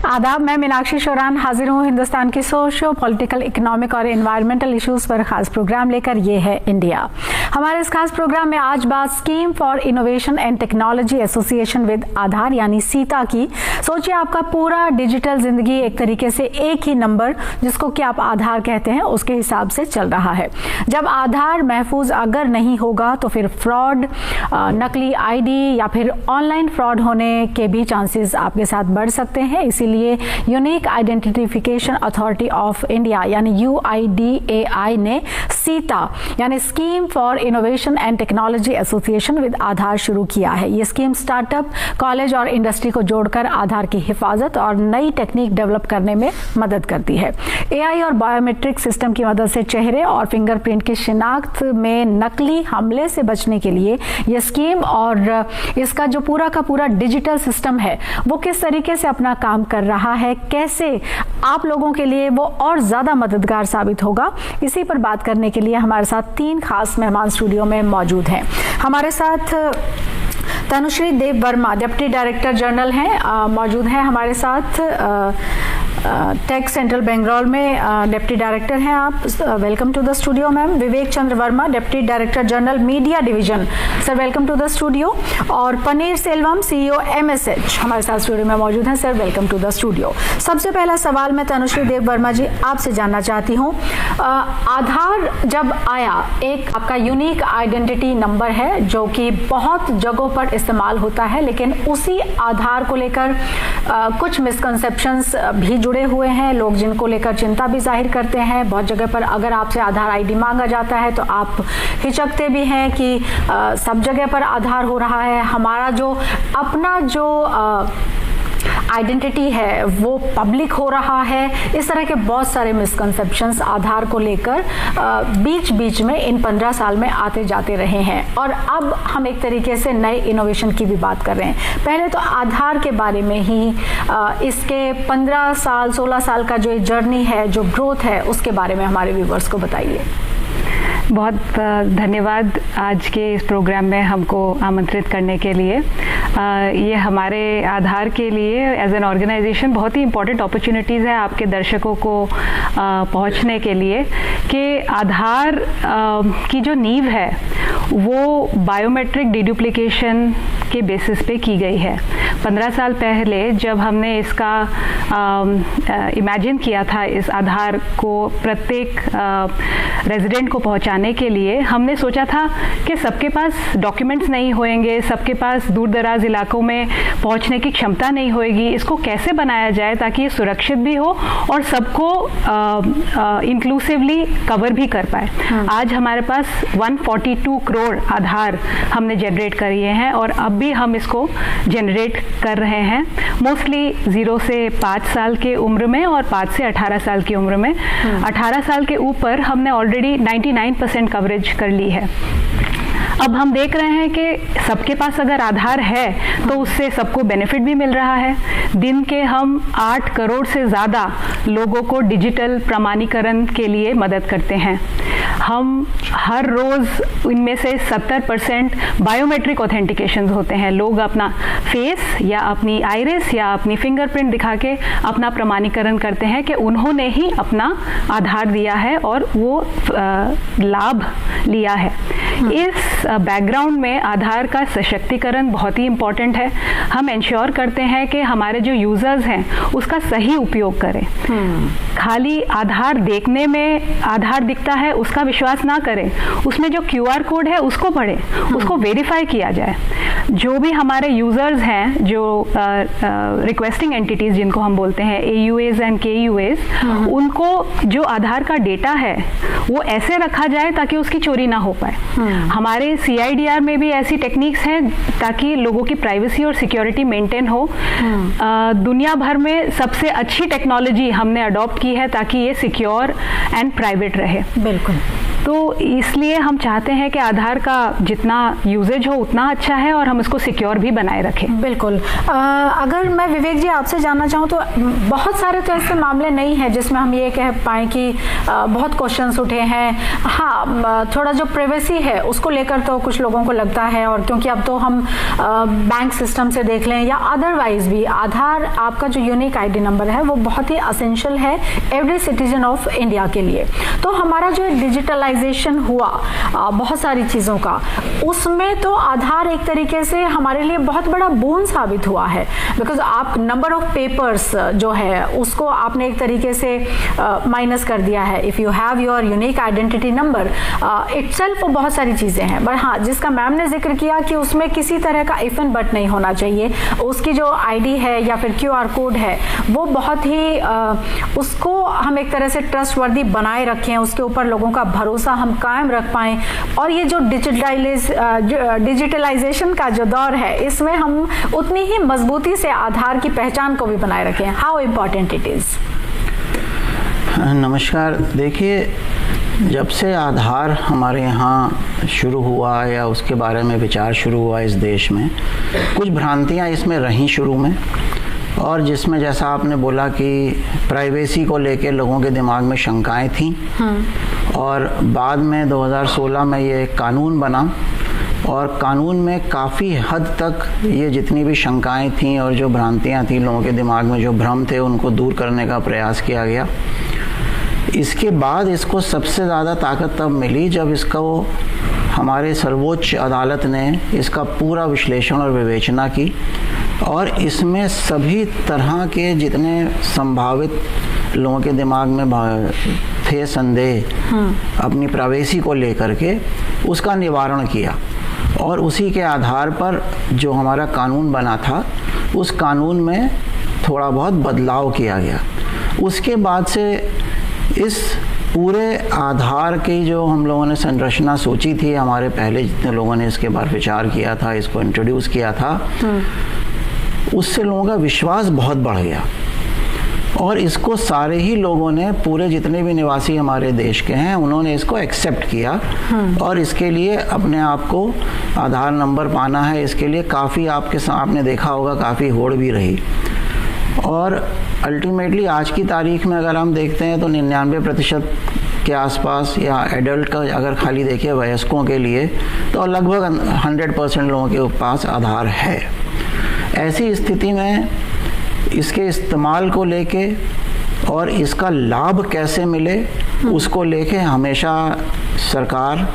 आदाब, मैं मीनाक्षी शोरान हाजिर हूँ हिंदुस्तान की सोशो पॉलिटिकल, इकोनॉमिक और एनवायरमेंटल इश्यूज़ पर खास प्रोग्राम लेकर। ये है इंडिया। हमारे इस खास प्रोग्राम में आज बात scheme for innovation and technology association with Aadhaar यानी सीता की। सोचिए, आपका पूरा डिजिटल जिंदगी एक तरीके से एक ही नंबर, जिसको कि आप आधार कहते हैं, उसके हिसाब से चल रहा है। जब आधार महफूज अगर नहीं होगा तो फिर फ्रॉड, नकली आईडी या फिर ऑनलाइन फ्रॉड होने के भी चांसेस आपके साथ बढ़ सकते हैं। इसीलिए unique identification authority of India यानी UIDAI ने सीता यानी scheme for innovation and technology association with Aadhaar शुरू किया है। ये स्कीम स्टार्टअप, कॉलेज और इंडस्ट्री को जोड़कर आधार की हिफाजत और नई टेक्निक डेवलप करने में मदद करती है। AI और बायोमेट्रिक सिस्टम की मदद से चेहरे और फिंगरप्रिंट की शिनाख्त में नकली हमले से बचने के लिए यह स्कीम और इसका जो पूरा का पूरा डिजिटल सिस्टम है वो किस तरीके से अपना काम कर रहा है, कैसे आप लोगों के लिए वो और ज़्यादा मददगार साबित होगा, इसी पर बात करने के लिए हमारे साथ 3 खास मेहमान स्टूडियो में मौजूद हैं। हमारे साथ तनुश्री देव वर्मा, डिप्टी डायरेक्टर जनरल हैं, मौजूद हैं हमारे साथ। टेक सेंट्रल बेंगलुरु में डिप्टी डायरेक्टर हैं आप, welcome to the studio ma'am. Vivek Chandra Verma, deputy director general media division, sir welcome to the studio. और पनीर सेल्वम, CEO MSH हमारे साथ स्टूडियो में मौजूद हैं, sir welcome to the studio. सबसे पहला सवाल मैं तनुश्री देव वर्मा जी आपसे जानना चाहती हूँ, आधार जब आया, एक आपका यूनिक आइडेंटिटी नंबर है जो कि बहुत जगहों पर इस्तेमाल होता है, लेकिन उसी आधार को लेकर कुछ मिसकंसेप्शंस भी जुड़े हुए हैं, लोग जिनको लेकर चिंता भी जाहिर करते हैं। बहुत जगह पर अगर आपसे आधार ID मांगा जाता है तो आप हिचकते भी हैं कि सब जगह पर आधार हो रहा है, हमारा जो अपना जो आइडेंटिटी है वो पब्लिक हो रहा है। इस तरह के बहुत सारे मिसकंसेप्शंस आधार को लेकर बीच बीच में इन 15 साल में आते जाते रहे हैं, और अब हम एक तरीके से नए इनोवेशन की भी बात कर रहे हैं। पहले तो आधार के बारे में ही, इसके 15 साल 16 साल का जो जर्नी है, जो ग्रोथ है, उसके बारे में हमारे व्यूवर्स को बताइए। बहुत धन्यवाद आज के इस प्रोग्राम में हमको आमंत्रित करने के लिए। ये हमारे आधार के लिए एज एन ऑर्गेनाइजेशन बहुत ही इम्पोर्टेंट अपॉर्चुनिटीज़ है आपके दर्शकों को पहुंचने के लिए कि आधार की जो नींव है वो बायोमेट्रिक डिडुप्लिकेशन के बेसिस पे की गई है। 15 साल पहले जब हमने इसका इमेजिन किया था, इस आधार को प्रत्येक रेजिडेंट को पहुंचाने के लिए, हमने सोचा था कि सबके पास डॉक्यूमेंट्स नहीं होंगे, सबके पास दूर दराज इलाकों में पहुंचने की क्षमता नहीं होगी। इसको कैसे बनाया जाए ताकि ये सुरक्षित भी हो और सबको इंक्लूसिवली कवर भी कर पाए। आज हमारे पास 142 करोड़ आधार हमने जनरेट करिए हैं और अब भी हम इसको जनरेट कर रहे हैं, मोस्टली 0 से 5 साल के उम्र में और 5 से 18 साल की उम्र में। 18 साल के ऊपर हमने ऑलरेडी 99% कवरेज कर ली है। अब हम देख रहे हैं कि सबके पास अगर आधार है तो उससे सबको बेनिफिट भी मिल रहा है। दिन के हम 8 करोड़ से ज़्यादा लोगों को डिजिटल प्रमाणीकरण के लिए मदद करते हैं। हम हर रोज़ इनमें से 70% बायोमेट्रिक ऑथेंटिकेशन होते हैं। लोग अपना फेस या अपनी आइरिस या अपनी फिंगरप्रिंट दिखा के अपना प्रमाणीकरण करते हैं कि उन्होंने ही अपना आधार दिया है और वो लाभ लिया है। इस बैकग्राउंड में आधार का सशक्तिकरण बहुत ही इम्पॉर्टेंट है। हम इंश्योर करते हैं कि हमारे जो यूज़र्स हैं उसका सही उपयोग करें। खाली आधार देखने में आधार दिखता है उसका विश्वास ना करें, उसमें जो QR कोड है उसको पढ़ें, उसको वेरीफाई किया जाए। जो भी हमारे यूज़र्स हैं, जो रिक्वेस्टिंग एंटिटीज़ जिनको हम बोलते हैं AUAs एंड KUAs, उनको जो आधार का डेटा है वो ऐसे रखा जाए ताकि उसकी चोरी ना हो पाए। हमारे CIDR में भी ऐसी टेक्निक्स हैं ताकि लोगों की प्राइवेसी और सिक्योरिटी मेंटेन हो। दुनिया भर में सबसे अच्छी टेक्नोलॉजी हमने अडॉप्ट की है ताकि ये सिक्योर एंड प्राइवेट रहे। बिल्कुल। तो इसलिए हम चाहते हैं कि आधार का जितना यूजेज हो उतना अच्छा है और हम इसको सिक्योर भी बनाए रखें। बिल्कुल। अगर मैं विवेक जी आपसे जानना चाहूँ तो बहुत सारे तो ऐसे मामले नहीं हैं जिसमें हम ये कह पाएँ कि बहुत क्वेश्चंस उठे हैं। हाँ, थोड़ा जो प्राइवेसी है उसको लेकर तो कुछ लोगों को लगता है, और क्योंकि अब तो हम बैंक सिस्टम से देख लें या अदरवाइज भी आधार आपका जो यूनिक आईडी नंबर है वो बहुत ही असेंशियल है एवरी सिटीजन ऑफ इंडिया के लिए। तो हमारा जो डिजिटलाइजेशन हुआ बहुत सारी चीज़ों का, उसमें तो आधार एक तरीके से हमारे लिए बहुत बड़ा बोन साबित हुआ है, बिकॉज आप नंबर ऑफ पेपर्स जो है उसको आपने एक तरीके से माइनस कर दिया है। If you have your unique identity number itself बहुत सारी चीज़ें हैं, बट हाँ, जिसका मैम ने जिक्र किया कि उसमें किसी तरह का इफ एंड बट नहीं होना चाहिए। उसकी जो आईडी है या फिर क्यूआर कोड है वो बहुत ही उसको हम एक तरह से ट्रस्टवर्दी बनाए रखें, उसके ऊपर लोगों का भरोसा हम कायम रख पाएं, और ये जो डिजिटलाइजेशन का जो दौर है इसमें हम उतनी ही मजबूती से आधार की पहचान को भी बनाए रखें। How important it is? नमस्कार। देखिए, जब से आधार हमारे यहाँ शुरू हुआ या उसके बारे में विचार शुरू हुआ इस देश में, कुछ भ्रांतियाँ इसमें रहीं शुरू में, और जिसमें जैसा आपने बोला कि प्राइवेसी को लेकर लोगों के दिमाग में शंकाएं थीं, और बाद में 2016 में ये कानून बना, और कानून में काफ़ी हद तक ये जितनी भी शंकाएं थीं और जो भ्रांतियां थीं लोगों के दिमाग में, जो भ्रम थे, उनको दूर करने का प्रयास किया गया। इसके बाद इसको सबसे ज़्यादा ताकत तब मिली जब इसका वो हमारे सर्वोच्च अदालत ने इसका पूरा विश्लेषण और विवेचना की, और इसमें सभी तरह के जितने संभावित लोगों के दिमाग में थे संदेह अपनी प्राइवेसी को लेकर के, उसका निवारण किया, और उसी के आधार पर जो हमारा कानून बना था उस कानून में थोड़ा बहुत बदलाव किया गया। उसके बाद से इस पूरे आधार की जो हम लोगों ने संरचना सोची थी, हमारे पहले जितने लोगों ने इसके बारे विचार किया था, इसको इंट्रोड्यूस किया था, उससे लोगों का विश्वास बहुत बढ़ गया, और इसको सारे ही लोगों ने, पूरे जितने भी निवासी हमारे देश के हैं, उन्होंने इसको एक्सेप्ट किया, और इसके लिए अपने आप को आधार नंबर पाना है, इसके लिए काफ़ी आपने देखा होगा काफ़ी होड़ भी रही, और अल्टीमेटली आज की तारीख में अगर हम देखते हैं तो 99% के आसपास, या एडल्ट का अगर खाली देखिए वयस्कों के लिए, तो लगभग 100% लोगों के पास आधार है। ऐसी स्थिति में इसके इस्तेमाल को लेके और इसका लाभ कैसे मिले उसको लेके हमेशा सरकार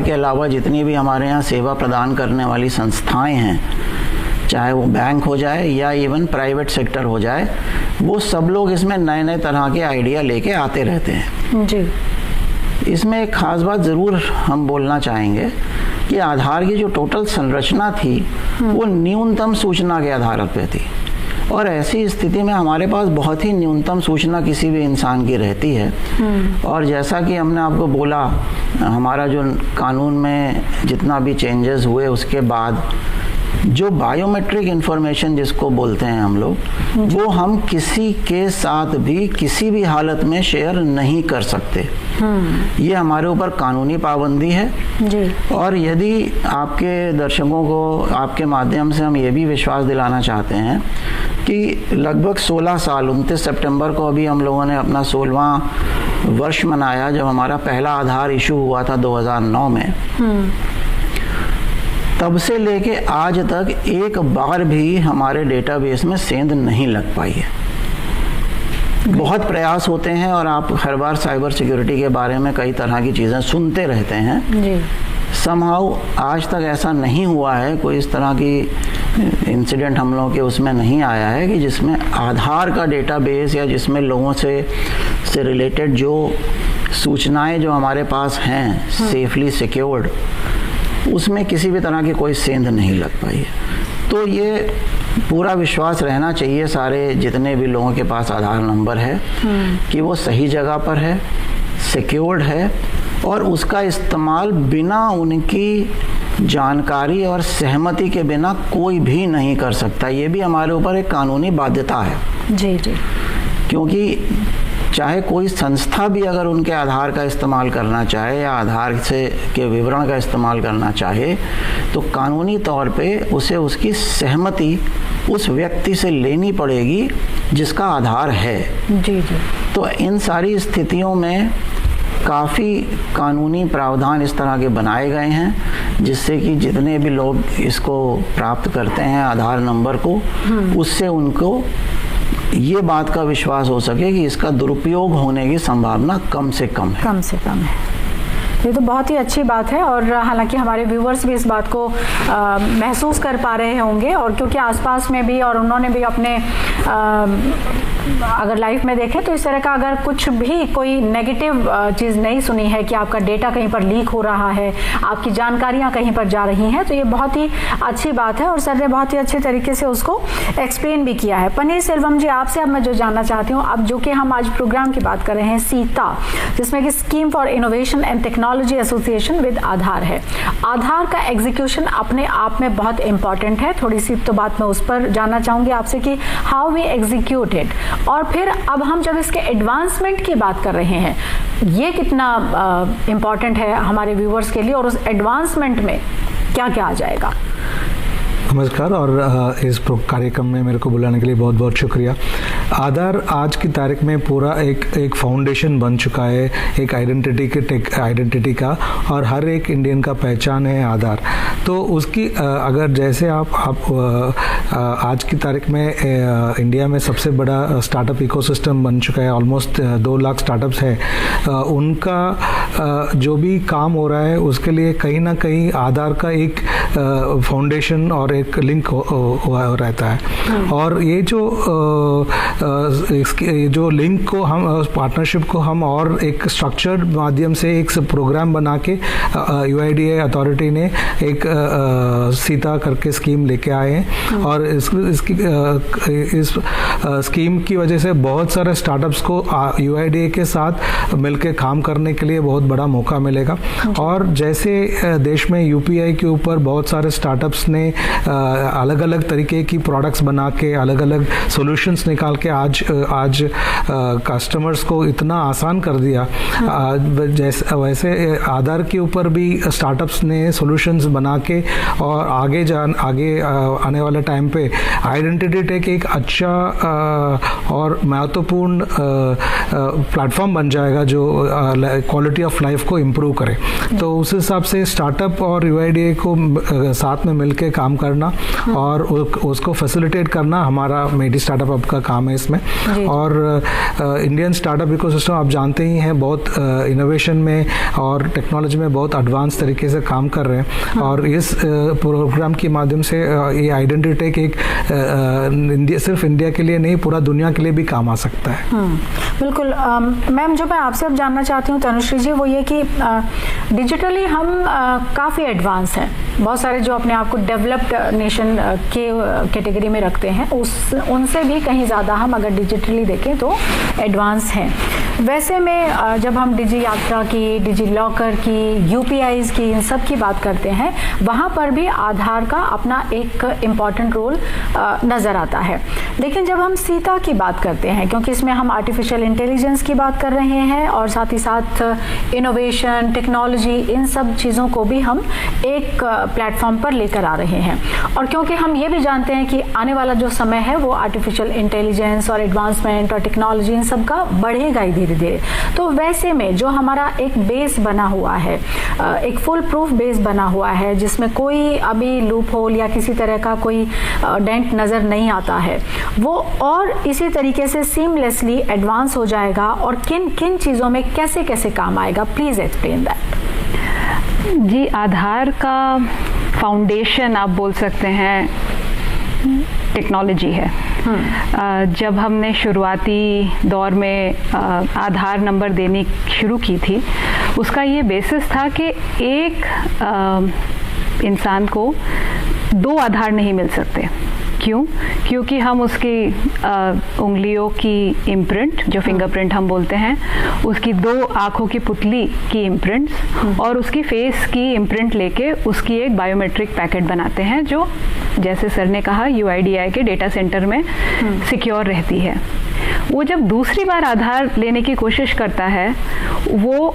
के अलावा जितनी भी हमारे यहाँ सेवा प्रदान करने वाली संस्थाएं हैं, चाहे वो बैंक हो जाए या इवन प्राइवेट सेक्टर हो जाए, वो सब लोग इसमें नए नए तरह के आइडिया लेके आते रहते हैं जी। इसमें एक ख़ास बात ज़रूर हम बोलना चाहेंगे कि आधार की जो टोटल संरचना थी वो न्यूनतम सूचना के आधार पर थी, और ऐसी स्थिति में हमारे पास बहुत ही न्यूनतम सूचना किसी भी इंसान की रहती है। और जैसा कि हमने आपको बोला, हमारा जो कानून में जितना भी चेंजेस हुए उसके बाद जो बायोमेट्रिक इंफॉर्मेशन जिसको बोलते हैं हम लोग, वो हम किसी के साथ भी किसी भी हालत में शेयर नहीं कर सकते। ये हमारे ऊपर कानूनी पाबंदी है जी। और यदि आपके दर्शकों को आपके माध्यम से हम ये भी विश्वास दिलाना चाहते हैं कि लगभग 16 साल 29 सितंबर को अभी हम लोगों ने अपना 16वां वर्ष मनाया जब हमारा पहला आधार इशू हुआ था 2009 में। तब से लेके आज तक एक बार भी हमारे डेटाबेस में सेंध नहीं लग पाई है। बहुत प्रयास होते हैं और आप हर बार साइबर सिक्योरिटी के बारे में कई तरह की चीज़ें सुनते रहते हैं जी। समहाउ आज तक ऐसा नहीं हुआ है, कोई इस तरह की इंसिडेंट हम लोगों के उसमें नहीं आया है कि जिसमें आधार का डेटाबेस या जिसमें लोगों से रिलेटेड जो सूचनाएं जो हमारे पास हैं सेफली सिक्योर्ड, उसमें किसी भी तरह की कोई सेंध नहीं लग पाई है। तो ये पूरा विश्वास रहना चाहिए सारे जितने भी लोगों के पास आधार नंबर है कि वो सही जगह पर है, सिक्योर्ड है, और उसका इस्तेमाल बिना उनकी जानकारी और सहमति के बिना कोई भी नहीं कर सकता। ये भी हमारे ऊपर एक कानूनी बाध्यता है जी जी। क्योंकि चाहे कोई संस्था भी अगर उनके आधार का इस्तेमाल करना चाहे या आधार से के विवरण का इस्तेमाल करना चाहे तो कानूनी तौर पे उसे उसकी सहमति उस व्यक्ति से लेनी पड़ेगी जिसका आधार है। जी जी। तो इन सारी स्थितियों में काफ़ी कानूनी प्रावधान इस तरह के बनाए गए हैं जिससे कि जितने भी लोग इसको प्राप्त करते हैं आधार नंबर को, उससे उनको ये बात का विश्वास हो सके कि इसका दुरुपयोग होने की संभावना कम से कम है। कम से कम है। ये तो बहुत ही अच्छी बात है और हालांकि हमारे व्यूवर्स भी इस बात को महसूस कर पा रहे होंगे और क्योंकि आसपास में भी और उन्होंने भी अपने अगर लाइफ में देखें तो इस तरह का अगर कुछ भी कोई नेगेटिव चीज़ नहीं सुनी है कि आपका डेटा कहीं पर लीक हो रहा है, आपकी जानकारियां कहीं पर जा रही हैं, तो ये बहुत ही अच्छी बात है और सर ने बहुत ही अच्छे तरीके से उसको एक्सप्लेन भी किया है। पनीर सेल्वम जी, आपसे अब मैं जो जानना चाहती हूँ, अब जो कि हम आज प्रोग्राम की बात कर रहे हैं सीता, जिसमें कि scheme for innovation and technology association with Aadhaar है। आधार का एग्जीक्यूशन अपने आप में बहुत इंपॉर्टेंट है। थोड़ी सी तो बात मैं उस पर जानना चाहूँगी आपसे कि हाउ वी एग्जीक्यूट इट, और फिर अब हम जब इसके एडवांसमेंट की बात कर रहे हैं, ये कितना इम्पॉर्टेंट है हमारे व्यूवर्स के लिए और उस एडवांसमेंट में क्या क्या आ जाएगा। नमस्कार और इस कार्यक्रम में मेरे को बुलाने के लिए बहुत बहुत शुक्रिया। आधार आज की तारीख में पूरा एक फाउंडेशन बन चुका है, एक आइडेंटिटी का, और हर एक इंडियन का पहचान है आधार। तो उसकी अगर जैसे आप आज की तारीख में इंडिया में सबसे बड़ा स्टार्टअप इकोसिस्टम बन चुका है, ऑलमोस्ट 2 लाख स्टार्टअप्स है, उनका जो भी काम हो रहा है उसके लिए कहीं ना कहीं आधार का एक फाउंडेशन और एक लिंक रहता है। और ये जो लिंक को हम पार्टनरशिप को हम और एक स्ट्रक्चर्ड माध्यम से एक प्रोग्राम बना के UIDAI अथॉरिटी ने एक सीता करके स्कीम लेके आए हैं और इस स्कीम की वजह से बहुत सारे स्टार्टअप्स को UIDAI के साथ मिलकर काम करने के लिए बहुत बड़ा मौका मिलेगा। और जैसे देश में UPI के ऊपर बहुत सारे स्टार्टअप्स ने अलग अलग तरीके की प्रोडक्ट्स बना के अलग अलग सॉल्यूशंस निकाल के आज कस्टमर्स को इतना आसान कर दिया, वैसे आधार के ऊपर भी स्टार्टअप्स ने सॉल्यूशंस बना के और आगे आने वाले टाइम पे आइडेंटिटी टेक एक अच्छा और महत्वपूर्ण प्लेटफॉर्म बन जाएगा जो क्वालिटी ऑफ लाइफ को इम्प्रूव करे। तो उस हिसाब से स्टार्टअप और UIDAI को साथ में मिलकर काम करना और उसको फैसिलिटेट करना हमारा मेडी स्टार्टअप हब का काम है इसमें। और इंडियन स्टार्टअप इकोसिस्टम आप जानते ही हैं बहुत इनोवेशन में और टेक्नोलॉजी में बहुत एडवांस तरीके से काम कर रहे हैं। और इस प्रोग्राम के माध्यम से ये आइडेंटिटी टेक एक सिर्फ इंडिया के लिए नहीं पूरा दुनिया के लिए भी काम आ सकता है। बिल्कुल मैम, जो मैं आपसे अब जानना चाहती हूँ तनुश्री जी, वो ये कि डिजिटली हम काफ़ी एडवांस हैं, बहुत सारे जो अपने आप को डेवलप्ड नेशन के कैटेगरी में रखते हैं उनसे भी कहीं ज़्यादा हम अगर डिजिटली देखें तो एडवांस हैं। वैसे में जब हम डिजी यात्रा की, डिजी लॉकर की, UPIs की, इन सब की बात करते हैं, वहाँ पर भी आधार का अपना एक इम्पॉर्टेंट रोल नज़र आता है। लेकिन जब हम सीता की बात करते हैं, क्योंकि इसमें हम आर्टिफिशियल इंटेलिजेंस की बात कर रहे हैं और साथ ही साथ इनोवेशन, टेक्नोलॉजी, इन सब चीज़ों को भी हम एक प्लेटफॉर्म पर लेकर आ रहे हैं। और क्योंकि हम ये भी जानते हैं कि आने वाला जो समय है वो आर्टिफिशियल इंटेलिजेंस और एडवांसमेंट और टेक्नोलॉजी इन सब का बढ़ेगा ही धीरे धीरे। तो वैसे में जो हमारा एक बेस बना हुआ है, एक फुल प्रूफ बेस बना हुआ है जिसमें कोई अभी लूप होल या किसी तरह का कोई डेंट नज़र नहीं आता है, वो और इसी तरीके से सीमलेसली एडवांस हो जाएगा और किन किन चीज़ों में कैसे कैसे काम आएगा, प्लीज़ एक्सप्लेन दैट। जी, आधार का फाउंडेशन आप बोल सकते हैं टेक्नोलॉजी है। जब हमने शुरुआती दौर में आधार नंबर देनी शुरू की थी, उसका ये बेसिस था कि एक इंसान को 2 आधार नहीं मिल सकते। क्यों? क्योंकि हम उसकी उंगलियों की इम्प्रिंट, जो फिंगरप्रिंट हम बोलते हैं, उसकी 2 आँखों की पुतली की इम्प्रिंट्स और उसकी फेस की इम्प्रिंट लेके उसकी एक बायोमेट्रिक पैकेट बनाते हैं जो, जैसे सर ने कहा, UIDAI के डेटा सेंटर में सिक्योर रहती है। वो जब दूसरी बार आधार लेने की कोशिश करता है वो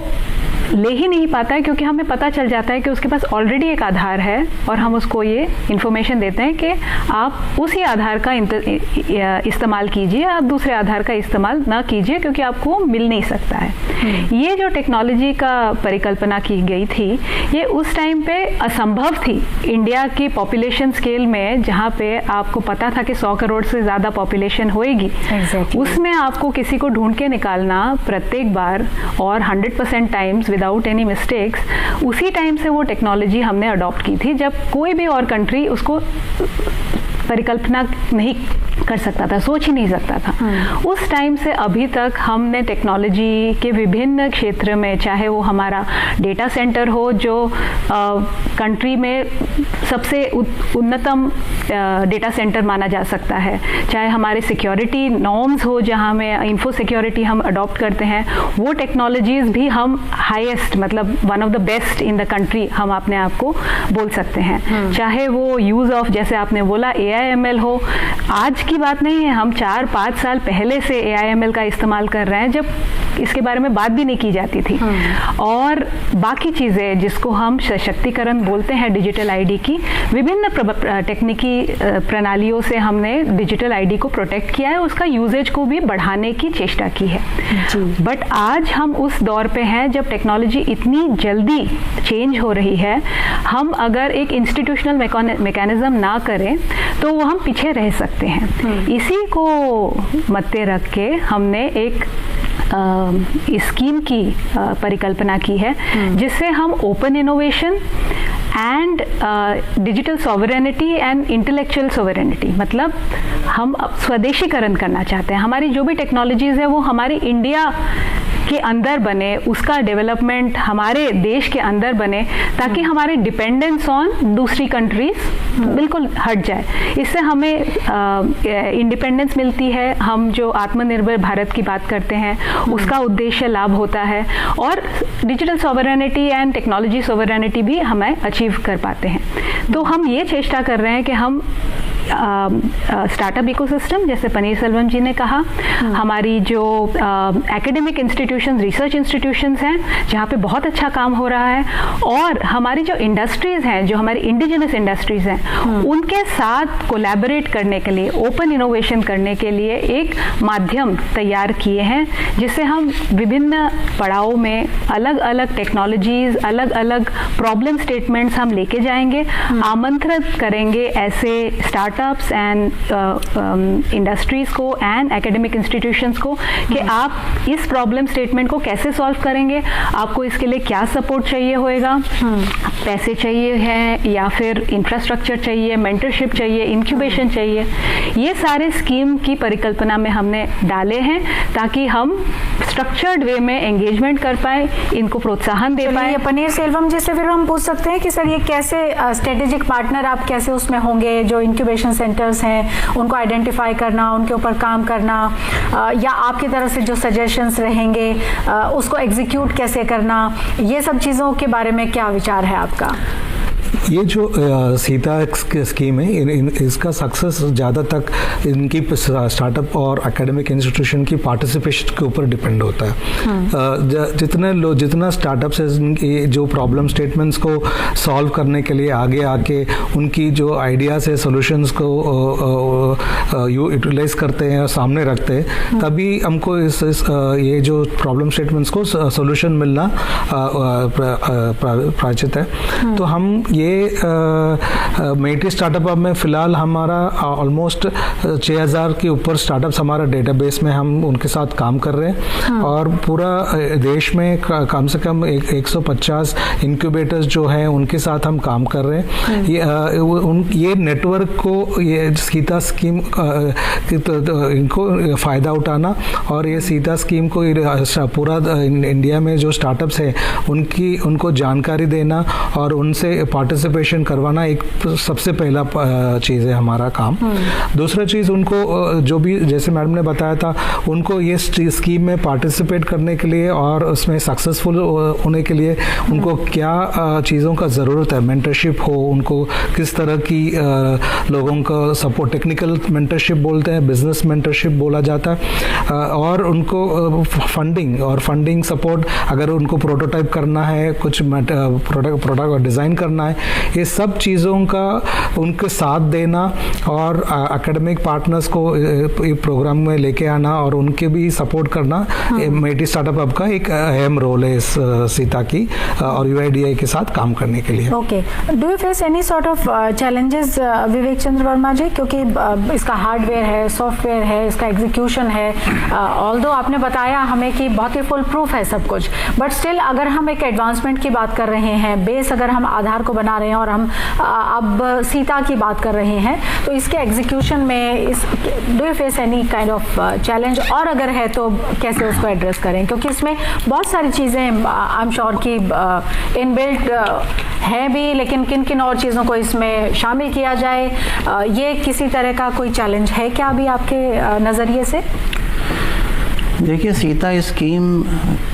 ले ही नहीं पाता है, क्योंकि हमें पता चल जाता है कि उसके पास ऑलरेडी एक आधार है और हम उसको ये इन्फॉर्मेशन देते हैं कि आप उसी आधार का इस्तेमाल कीजिए, आप दूसरे आधार का इस्तेमाल ना कीजिए, क्योंकि आपको मिल नहीं सकता है। ये जो टेक्नोलॉजी का परिकल्पना की गई थी ये उस टाइम पे असंभव थी इंडिया की पॉपुलेशन स्केल में, जहाँ पे आपको पता था कि 100 करोड़ से ज़्यादा पॉपुलेशन होएगी। उसमें आपको किसी को ढूंढ के निकालना प्रत्येक बार और 100% टाइम्स विदाउट एनी मिस्टेक्स, उसी टाइम से वो टेक्नोलॉजी हमने अडॉप्ट की थी जब कोई भी और कंट्री उसको परिकल्पना नहीं कर सकता था, सोच ही नहीं सकता था। उस टाइम से अभी तक हमने टेक्नोलॉजी के विभिन्न क्षेत्र में, चाहे वो हमारा डेटा सेंटर हो जो कंट्री में सबसे उन्नतम डेटा सेंटर माना जा सकता है, चाहे हमारे सिक्योरिटी नॉर्म्स हो जहाँ में इंफो सिक्योरिटी हम अडॉप्ट करते हैं, वो टेक्नोलॉजीज भी हम हाईएस्ट मतलब one of the best in the country हम अपने आप को बोल सकते हैं। चाहे वो यूज़ ऑफ, जैसे आपने बोला AIML हो, आज की बात नहीं है, हम 4-5 साल पहले से AIML का इस्तेमाल कर रहे हैं जब इसके बारे में बात भी नहीं की जाती थी। और बाकी चीज़ें जिसको हम सशक्तिकरण बोलते हैं डिजिटल आईडी की, विभिन्न तकनीकी प्रणालियों से हमने डिजिटल आईडी को प्रोटेक्ट किया है, उसका यूजेज को भी बढ़ाने की चेष्टा की है। बट आज हम उस दौर पे हैं जब टेक्नोलॉजी इतनी जल्दी चेंज हो रही है, हम अगर एक इंस्टीट्यूशनल मैकेनिज्म ना करें तो वो हम पीछे रह सकते हैं। इसी को मद्दे रख के हमने एक स्कीम की परिकल्पना की है जिससे हम open innovation and digital sovereignty and intellectual sovereignty, मतलब हम स्वदेशीकरण करना चाहते हैं। हमारी जो भी टेक्नोलॉजीज़ है वो हमारी इंडिया के अंदर बने, उसका डेवलपमेंट हमारे देश के अंदर बने, ताकि हमारे डिपेंडेंस ऑन दूसरी कंट्रीज बिल्कुल हट जाए। इससे हमें इंडिपेंडेंस मिलती है, हम जो आत्मनिर्भर भारत की बात करते हैं उसका उद्देश्य लाभ होता है, और digital sovereignty and technology sovereignty भी हमें अचीव कर पाते हैं। तो हम ये चेष्टा कर रहे हैं कि हम स्टार्टअप इकोसिस्टम, जैसे पनीरसेल्वम जी ने कहा, हमारी जो एकेडमिक इंस्टीट्यूशंस, रिसर्च इंस्टीट्यूशंस हैं जहाँ पे बहुत अच्छा काम हो रहा है, और हमारी जो इंडस्ट्रीज हैं, जो हमारी इंडिजिनस इंडस्ट्रीज हैं, उनके साथ कोलैबोरेट करने के लिए, ओपन इनोवेशन करने के लिए एक माध्यम तैयार किए हैं, जिससे हम विभिन्न पड़ावों में अलग अलग टेक्नोलॉजीज, अलग अलग प्रॉब्लम स्टेटमेंट्स हम लेके जाएंगे, आमंत्रित करेंगे ऐसे स्टार्टअप्स एंड इंडस्ट्रीज को एंड एकेडमिक इंस्टीट्यूशंस को कि आप इस प्रॉब्लम स्टेटमेंट को कैसे सॉल्व करेंगे, आपको इसके लिए क्या सपोर्ट चाहिए होएगा, पैसे चाहिए हैं या फिर इंफ्रास्ट्रक्चर चाहिए, मेंटरशिप चाहिए, इंक्यूबेशन चाहिए। ये सारे स्कीम की परिकल्पना में हमने डाले हैं ताकि हम स्ट्रक्चर्ड वे में एंगेजमेंट कर पाए, इनको प्रोत्साहन दे पाए। पनीरसेल्वम जी से फिर हम पूछ सकते हैं कि सर ये कैसे स्ट्रेटेजिक पार्टनर आप कैसे उसमें होंगे, जो इंक्यूबेशन सेंटर्स हैं उनको आइडेंटिफाई करना, उनके ऊपर काम करना, या आपकी तरफ से जो सजेशंस रहेंगे उसको एग्जीक्यूट कैसे करना, ये सब चीज़ों के बारे में क्या विचार है आपका? ये जो सीता स्कीम है, इसका सक्सेस ज़्यादा तक इनकी स्टार्टअप और एकेडमिक इंस्टीट्यूशन की पार्टिसिपेशन के ऊपर डिपेंड होता है। जितना स्टार्टअप्स है जो प्रॉब्लम स्टेटमेंट्स को सॉल्व करने के लिए आगे आके उनकी जो आइडियाज़ है, सॉल्यूशंस को यूटिलाइज करते हैं और सामने रखते हैं, तभी हमको ये जो प्रॉब्लम स्टेटमेंट्स को सॉल्यूशन मिलना प्राचित है। तो हम ये मेटी स्टार्टअप में फ़िलहाल हमारा ऑलमोस्ट 6000 के ऊपर स्टार्टअप्स हमारा डेटाबेस में हम उनके साथ काम कर रहे हैं। और पूरा देश में कम से कम 150 इंक्यूबेटर्स जो हैं उनके साथ हम काम कर रहे हैं। ये नेटवर्क को, ये सीता स्कीम इनको फ़ायदा उठाना और ये सीता स्कीम को पूरा इंडिया में जो स्टार्टअप्स हैं उनको जानकारी देना और उनसे पार्टिसिपेशन करवाना एक सबसे पहला चीज़ है हमारा काम। दूसरा चीज़, उनको जो भी जैसे मैडम ने बताया था, उनको ये स्कीम में पार्टिसिपेट करने के लिए और उसमें सक्सेसफुल होने के लिए उनको क्या चीज़ों का ज़रूरत है, मेंटरशिप हो, उनको किस तरह की लोगों का सपोर्ट, टेक्निकल मेंटरशिप बोलते हैं, बिजनेस मेंटरशिप बोला जाता है, और उनको फंडिंग सपोर्ट, अगर उनको प्रोटोटाइप करना है, कुछ प्रोडक्ट डिज़ाइन करना है, ये सब चीज़ों का उनके साथ देना और एकेडमिक पार्टनर्स को प्रोग्राम में लेके आना और उनके भी सपोर्ट करना, मेटी स्टार्टअप हब का एक अहम रोल है इस सीता की और UIDAI के साथ काम करने के लिए। Okay, do you face any sort of challenges Vivek Chandra Verma ji, क्योंकि इसका हार्डवेयर है, सॉफ्टवेयर है, इसका एग्जीक्यूशन है, ऑल्दो आपने बताया हमें कि बहुत ही फुल प्रूफ है सब कुछ, बट स्टिल अगर हम एक एडवांसमेंट की बात कर रहे हैं, बेस अगर हम आधार को बना रहे हैं और हम अब सीता की बात कर रहे हैं, तो इसके एग्जीक्यूशन में do you face any kind of challenge, और अगर है तो कैसे उसको एड्रेस करें, क्योंकि इसमें बहुत सारी चीज़ें आई एम श्योर कि इनबिल्ट है भी, लेकिन किन किन और चीज़ों को इसमें शामिल किया जाए, ये किसी तरह का कोई चैलेंज है क्या अभी आपके नज़रिए से? देखिए, सीता स्कीम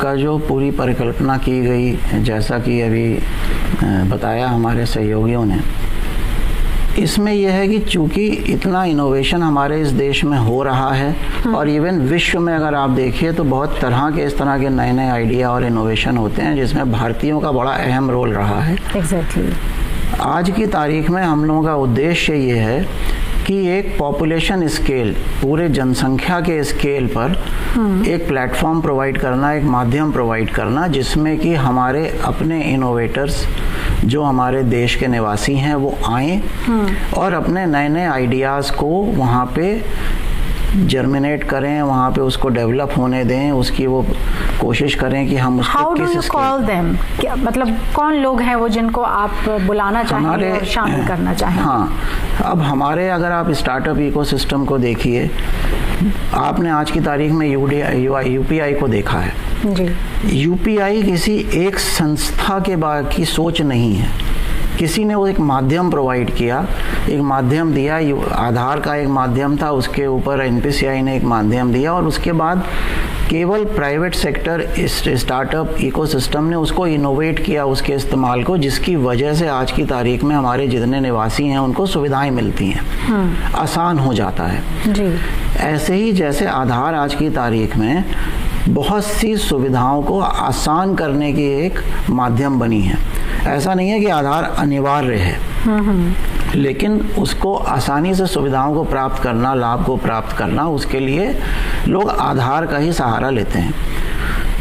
का जो पूरी परिकल्पना की गई, जैसा कि अभी बताया हमारे सहयोगियों ने, इसमें यह है कि चूंकि इतना इनोवेशन हमारे इस देश में हो रहा है और इवन विश्व में अगर आप देखिए तो बहुत तरह के इस तरह के नए नए आइडिया और इनोवेशन होते हैं जिसमें भारतीयों का बड़ा अहम रोल रहा है। एग्जैक्टली। आज की तारीख में हम लोगों का उद्देश्य ये है कि एक पॉपुलेशन स्केल, पूरे जनसंख्या के स्केल पर एक प्लेटफॉर्म प्रोवाइड करना, एक माध्यम प्रोवाइड करना जिसमें कि हमारे अपने इनोवेटर्स जो हमारे देश के निवासी हैं वो आएं और अपने नए नए आइडियाज़ को वहाँ पे जर्मिनेट करें, वहाँ पे उसको डेवलप होने दें, उसकी वो कोशिश करें कि हम उसको How do you call them? मतलब कौन लोग हैं वो जिनको आप बुलाना चाहेंगे और शामिल करना चाहेंगे? हाँ, अब हमारे अगर आप स्टार्टअप इकोसिस्टम को देखिए, आपने आज की तारीख में UPI को देखा है जी। UPI किसी एक संस्था के बारे की सोच नहीं है, किसी ने वो एक माध्यम प्रोवाइड किया, एक माध्यम दिया, आधार का एक माध्यम था, उसके ऊपर NPCI ने एक माध्यम दिया और उसके बाद केवल प्राइवेट सेक्टर स्टार्टअप इकोसिस्टम ने उसको इनोवेट किया, उसके इस्तेमाल को, जिसकी वजह से आज की तारीख में हमारे जितने निवासी हैं उनको सुविधाएं मिलती हैं, आसान हो जाता है जी। ऐसे ही जैसे आधार आज की तारीख में बहुत सी सुविधाओं को आसान करने की एक माध्यम बनी है। ऐसा नहीं है कि आधार अनिवार्य है, लेकिन उसको आसानी से सुविधाओं को प्राप्त करना, लाभ को प्राप्त करना, उसके लिए लोग आधार का ही सहारा लेते हैं।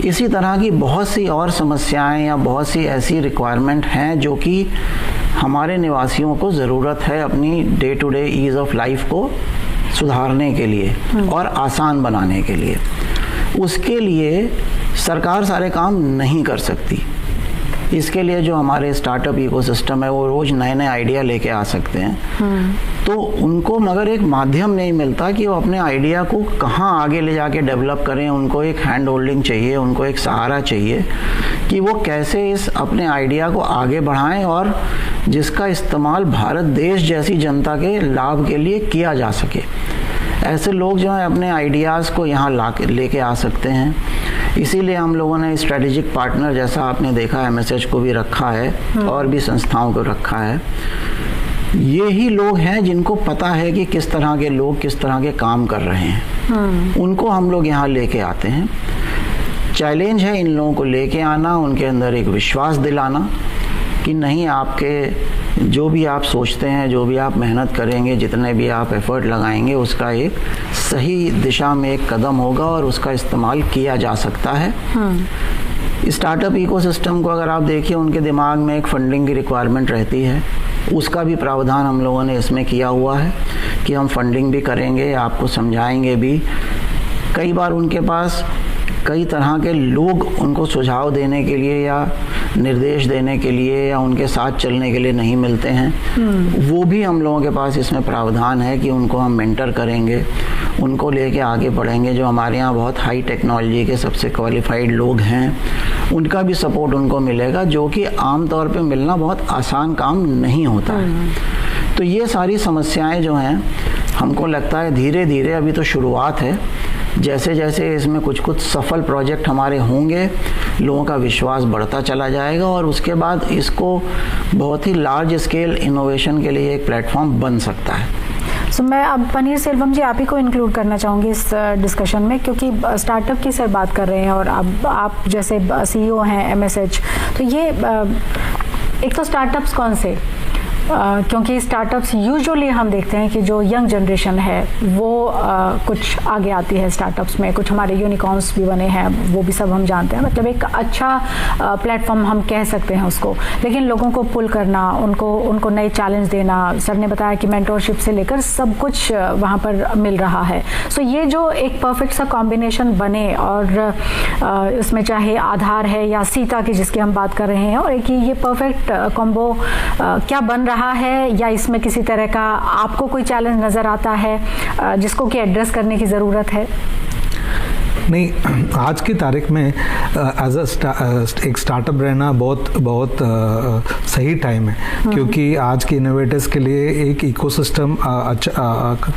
इसी तरह की बहुत सी और समस्याएं या बहुत सी ऐसी रिक्वायरमेंट हैं जो कि हमारे निवासियों को ज़रूरत है अपनी day to day ease of life को सुधारने के लिए और आसान बनाने के लिए। उसके लिए सरकार सारे काम नहीं कर सकती। इसके लिए जो हमारे स्टार्टअप इकोसिस्टम है वो रोज़ नए नए आइडिया लेके आ सकते हैं, तो उनको मगर एक माध्यम नहीं मिलता कि वो अपने आइडिया को कहाँ आगे ले जाके डेवलप करें। उनको एक हैंड होल्डिंग चाहिए, उनको एक सहारा चाहिए कि वो कैसे इस अपने आइडिया को आगे बढ़ाएं और जिसका इस्तेमाल भारत देश जैसी जनता के लाभ के लिए किया जा सके। ऐसे लोग जो हैं अपने आइडियाज़ को यहाँ लेके आ सकते हैं। इसीलिए हम लोगों ने स्ट्रेटेजिक पार्टनर, जैसा आपने देखा MSH को भी रखा है और भी संस्थाओं को रखा है। ये ही लोग हैं जिनको पता है कि किस तरह के लोग किस तरह के काम कर रहे हैं, उनको हम लोग यहाँ लेके आते हैं। चैलेंज है इन लोगों को लेके आना, उनके अंदर एक विश्वास दिलाना कि नहीं, आपके जो भी आप सोचते हैं, जो भी आप मेहनत करेंगे, जितने भी आप एफर्ट लगाएंगे, उसका एक सही दिशा में एक कदम होगा और उसका इस्तेमाल किया जा सकता है। स्टार्टअप इकोसिस्टम को अगर आप देखिए, उनके दिमाग में एक फंडिंग की रिक्वायरमेंट रहती है, उसका भी प्रावधान हम लोगों ने इसमें किया हुआ है कि हम फंडिंग भी करेंगे, आपको समझाएंगे भी। कई बार उनके पास कई तरह के लोग उनको सुझाव देने के लिए या निर्देश देने के लिए या उनके साथ चलने के लिए नहीं मिलते हैं, वो भी हम लोगों के पास इसमें प्रावधान है कि उनको हम मेंटर करेंगे, उनको लेके आगे बढ़ेंगे। जो हमारे यहाँ बहुत हाई टेक्नोलॉजी के सबसे क्वालिफाइड लोग हैं, उनका भी सपोर्ट उनको मिलेगा, जो कि आम तौर पे मिलना बहुत आसान काम नहीं होता है। तो ये सारी समस्याएं जो हैं, हमको लगता है धीरे धीरे, अभी तो शुरुआत है, जैसे जैसे इसमें कुछ कुछ सफल प्रोजेक्ट हमारे होंगे, लोगों का विश्वास बढ़ता चला जाएगा और उसके बाद इसको बहुत ही लार्ज स्केल इनोवेशन के लिए एक प्लेटफॉर्म बन सकता है। मैं अब पनीर सेल्वम जी आप ही को इंक्लूड करना चाहूँगी इस डिस्कशन में, क्योंकि स्टार्टअप की सर बात कर रहे हैं और अब आप जैसे सीईओ हैं MSH, तो ये एक तो स्टार्टअप्स कौन से, क्योंकि स्टार्टअप्स यूजुअली हम देखते हैं कि जो यंग जनरेशन है वो कुछ आगे आती है स्टार्टअप्स में, कुछ हमारे यूनिकॉर्न्स भी बने हैं, वो भी सब हम जानते हैं, मतलब एक अच्छा प्लेटफॉर्म हम कह सकते हैं उसको। लेकिन लोगों को पुल करना, उनको नए चैलेंज देना, सर ने बताया कि मेंटरशिप से लेकर सब कुछ वहाँ पर मिल रहा है। सो ये जो एक परफेक्ट सा कॉम्बिनेशन बने, और इसमें चाहे आधार है या सीता की जिसकी हम बात कर रहे हैं, और एक ये परफेक्ट कॉम्बो क्या बन रहा है, या इसमें किसी तरह का आपको कोई चैलेंज नज़र आता है जिसको कि एड्रेस करने की ज़रूरत है? नहीं, आज की तारीख में एज एक स्टार्टअप रहना बहुत सही टाइम है, क्योंकि आज के इनोवेटर्स के लिए एक इकोसिस्टम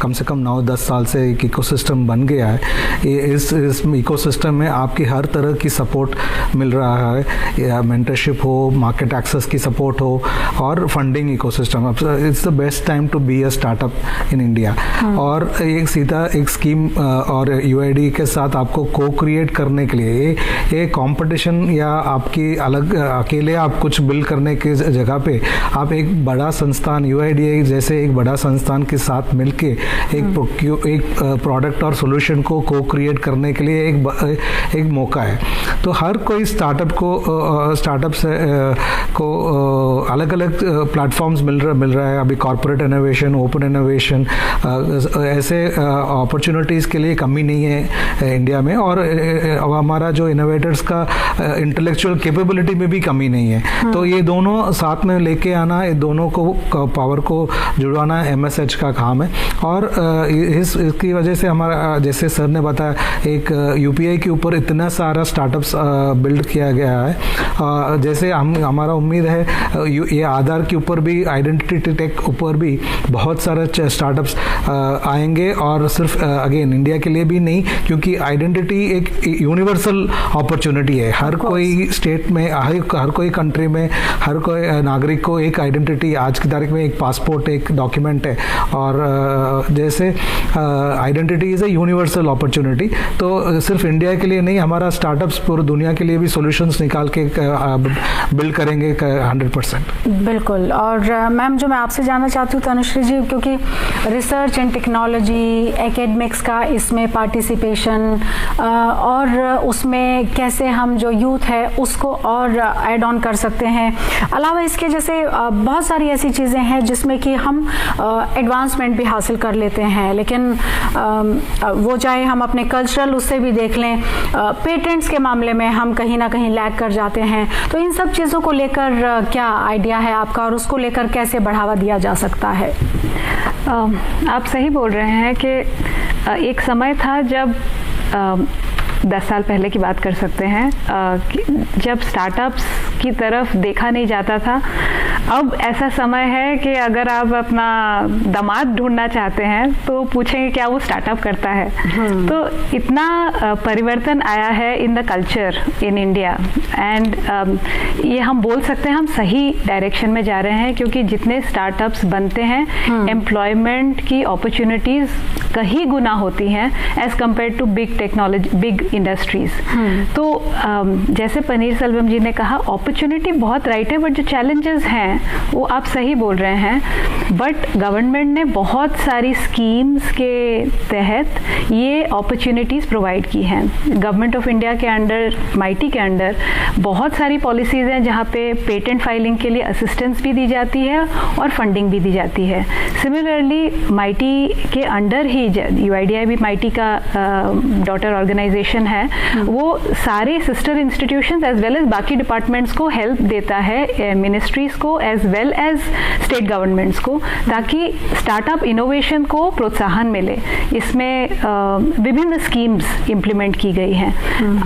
कम से कम 9-10 साल से एक इकोसिस्टम बन गया है। इस इकोसिस्टम में आपकी हर तरह की सपोर्ट मिल रहा है, या मेंटरशिप हो, मार्केट एक्सेस की सपोर्ट हो, और funding ecosystem. It's the best time to be a startup in India. और एक सीधा एक स्कीम और UID के साथ आपको को क्रिएट करने के लिए ये कंपटीशन या आपकी अलग अकेले आप कुछ बिल्ड करने की जगह पे आप एक बड़ा संस्थान UIDAI जैसे एक बड़ा संस्थान के साथ मिलके एक प्रोडक्ट और सॉल्यूशन को को क्रिएट करने के लिए एक मौका है। तो हर कोई स्टार्टअप को अलग अलग प्लेटफॉर्म्स मिल रहा है। अभी कॉर्पोरेट इनोवेशन, ओपन इनोवेशन, ऐसे अपॉर्चुनिटीज़ के लिए कमी नहीं है इंडिया में। और हमारा जो इनोवेटर्स का इंटेलेक्चुअल कैपेबिलिटी में भी कमी नहीं है। तो ये दोनों साथ में लेके आना, ये दोनों को पावर को जुड़वाना MSH का काम है। और इसकी वजह से हमारा, जैसे सर ने बताया, एक UPI के ऊपर इतना सारा स्टार्टअप्स बिल्ड किया गया है। जैसे हमारा उम्मीद है ये आधार के ऊपर भी, आइडेंटिटी टेक ऊपर भी बहुत सारे स्टार्टअप्स आएंगे। और सिर्फ अगेन इंडिया के लिए भी नहीं, क्योंकि आइडेंटिटी एक यूनिवर्सल अपॉर्चुनिटी है। हर कोई स्टेट में, हर कोई कंट्री में, हर कोई नागरिक को एक आइडेंटिटी आज की तारीख में एक पासपोर्ट, एक डॉक्यूमेंट है। और जैसे identity is a universal opportunity. तो सिर्फ इंडिया के लिए नहीं, हमारा स्टार्टअप्स पूरी दुनिया के लिए भी सॉल्यूशंस निकाल के बिल्ड करेंगे 100%। बिल्कुल। और मैम, जो मैं आपसे जानना चाहती हूँ तनुश्री जी, क्योंकि रिसर्च एंड टेक्नोलॉजी, एकेडमिक्स का इसमें पार्टिसिपेशन, और उसमें कैसे हम जो यूथ है उसको और ऐड ऑन कर सकते हैं। अलावा इसके जैसे बहुत सारी ऐसी चीज़ें हैं जिसमें कि हम एडवांसमेंट भी हासिल कर लेते हैं, लेकिन वो चाहे हम अपने कल्चरल उससे भी देख लें, पेटेंट्स के मामले में हम कहीं ना कहीं लैग कर जाते हैं। तो इन सब चीज़ों को लेकर क्या आइडिया है आपका, और उसको लेकर कैसे बढ़ावा दिया जा सकता है? आप सही बोल रहे हैं कि एक समय था जब 10 साल पहले की बात कर सकते हैं, जब स्टार्टअप्स की तरफ देखा नहीं जाता था। अब ऐसा समय है कि अगर आप अपना दामाद ढूंढना चाहते हैं तो पूछेंगे क्या वो स्टार्टअप करता है। तो इतना परिवर्तन आया है in the culture in India. And ये हम बोल सकते हैं हम सही डायरेक्शन में जा रहे हैं, क्योंकि जितने स्टार्टअप्स बनते हैं, एम्प्लॉयमेंट की अपॉर्चुनिटीज़ कहीं गुना होती हैं as compared to big technology, big industries. तो जैसे पनीर सेल्वम जी ने कहा, अपॉर्चुनिटी बहुत राइट है, बट जो चैलेंजेस हैं वो आप सही बोल रहे हैं। बट गवर्नमेंट ने बहुत सारी स्कीम्स के तहत ये अपॉर्चुनिटीज़ प्रोवाइड की हैं। गवर्नमेंट ऑफ इंडिया के अंडर, माइटी के अंडर बहुत सारी पॉलिसीज़ हैं जहाँ पे पेटेंट फाइलिंग के लिए असिस्टेंस भी दी जाती है और फंडिंग भी दी जाती है। सिमिलरली माइटी के अंडर ही UIDAI भी माइटी का डॉटर ऑर्गेनाइजेशन है, वो सारे sister institutions as well as बाकी डिपार्टमेंट्स को हेल्प देता है, मिनिस्ट्रीज को as well as state governments को, ताकि स्टार्टअप इनोवेशन को प्रोत्साहन मिले। इसमें विभिन्न स्कीम्स इम्प्लीमेंट की गई हैं।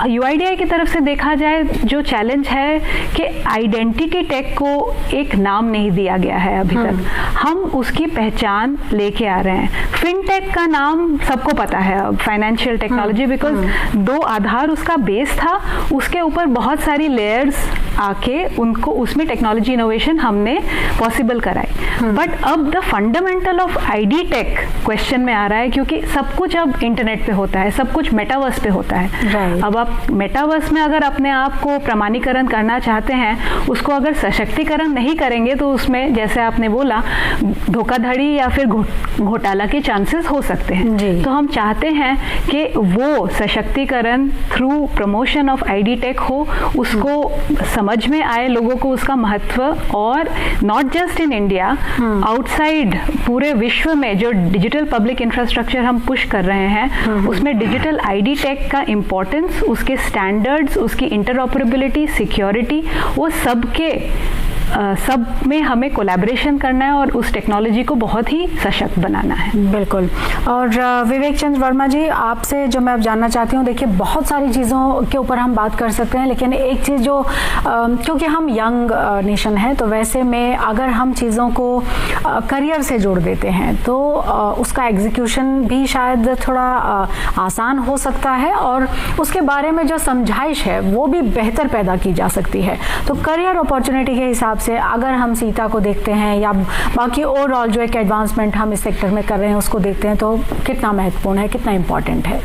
UIDAI की तरफ से देखा जाए जो चैलेंज है कि आइडेंटिटी टेक को एक नाम नहीं दिया गया है अभी तक। हम उसकी पहचान लेके आ रहे हैं। फिनटेक का नाम सबको पता है अब, फाइनेंशियल टेक्नोलॉजी, बिकॉज 2 आधार उसका बेस था, उसके ऊपर बहुत सारी लेयर्स आके उनको उसमें टेक्नोलॉजी इनोवेशन हमने पॉसिबल कराई। बट अब the fundamental of ID tech question में आ रहा है, क्योंकि सब कुछ अब इंटरनेट पे होता है, सब कुछ मेटावर्स पे होता है। अब आप मेटावर्स में अगर अपने आप को प्रमाणीकरण करना चाहते हैं, उसको अगर सशक्तिकरण नहीं करेंगे तो उसमें जैसे आपने बोला धोखाधड़ी या फिर घोटाला के चांसेस हो सकते हैं। तो हम चाहते हैं कि वो सशक्तिकरण through promotion of ID tech हो, उसको समझ में आए लोगों को उसका महत्व, और not just in India, outside पूरे विश्व में जो डिजिटल पब्लिक इंफ्रास्ट्रक्चर हम पुश कर रहे हैं, उसमें डिजिटल ID टेक का इम्पोर्टेंस, उसके स्टैंडर्ड्स, उसकी इंटरऑपरेबिलिटी, सिक्योरिटी, वो सब में हमें कोलैबोरेशन करना है और उस टेक्नोलॉजी को बहुत ही सशक्त बनाना है। बिल्कुल। और विवेक चंद वर्मा जी, आपसे जो मैं अब जानना चाहती हूँ, देखिए बहुत सारी चीज़ों के ऊपर हम बात कर सकते हैं, लेकिन एक चीज़ जो क्योंकि हम यंग नेशन है, तो वैसे में अगर हम चीज़ों को करियर से जोड़ देते हैं तो उसका एग्जीक्यूशन भी शायद थोड़ा आसान हो सकता है, और उसके बारे में जो समझाइश है वो भी बेहतर पैदा की जा सकती है। तो करियर अपॉर्चुनिटी के हिसाब से अगर हम सीता को देखते हैं या बाकी ओवरऑल जो एक एडवांसमेंट हम इस सेक्टर में कर रहे हैं उसको देखते हैं, तो कितना महत्वपूर्ण है, कितना इम्पोर्टेंट है?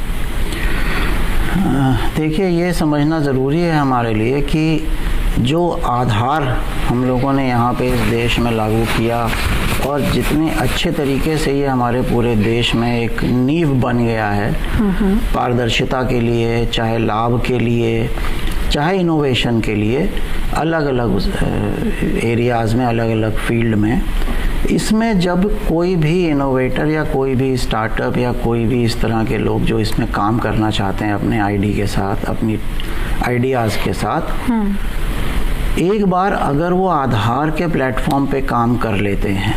देखिए, ये समझना ज़रूरी है हमारे लिए कि जो आधार हम लोगों ने यहाँ पे इस देश में लागू किया, और जितने अच्छे तरीके से ये हमारे पूरे देश में एक नींव बन गया है पारदर्शिता के लिए, चाहे लाभ के लिए, चाहे इनोवेशन के लिए, अलग अलग एरियाज़ में, अलग अलग फील्ड में, इसमें जब कोई भी इनोवेटर या कोई भी स्टार्टअप या कोई भी इस तरह के लोग जो इसमें काम करना चाहते हैं अपने ID के साथ, अपनी आइडियाज़ के साथ, एक बार अगर वो आधार के प्लेटफॉर्म पे काम कर लेते हैं,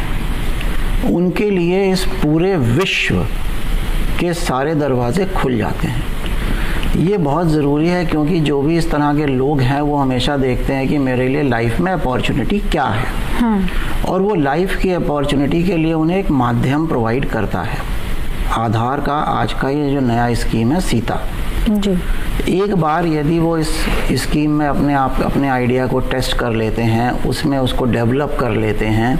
उनके लिए इस पूरे विश्व के सारे दरवाजे खुल जाते हैं। ये बहुत ज़रूरी है, क्योंकि जो भी इस तरह के लोग हैं वो हमेशा देखते हैं कि मेरे लिए लाइफ में अपॉर्चुनिटी क्या है, और वो लाइफ की अपॉर्चुनिटी के लिए उन्हें एक माध्यम प्रोवाइड करता है। आधार का आज का ये जो नया स्कीम है सीता जी, एक बार यदि वो इस स्कीम में अपने आइडिया को टेस्ट कर लेते हैं, उसमें उसको डेवलप कर लेते हैं,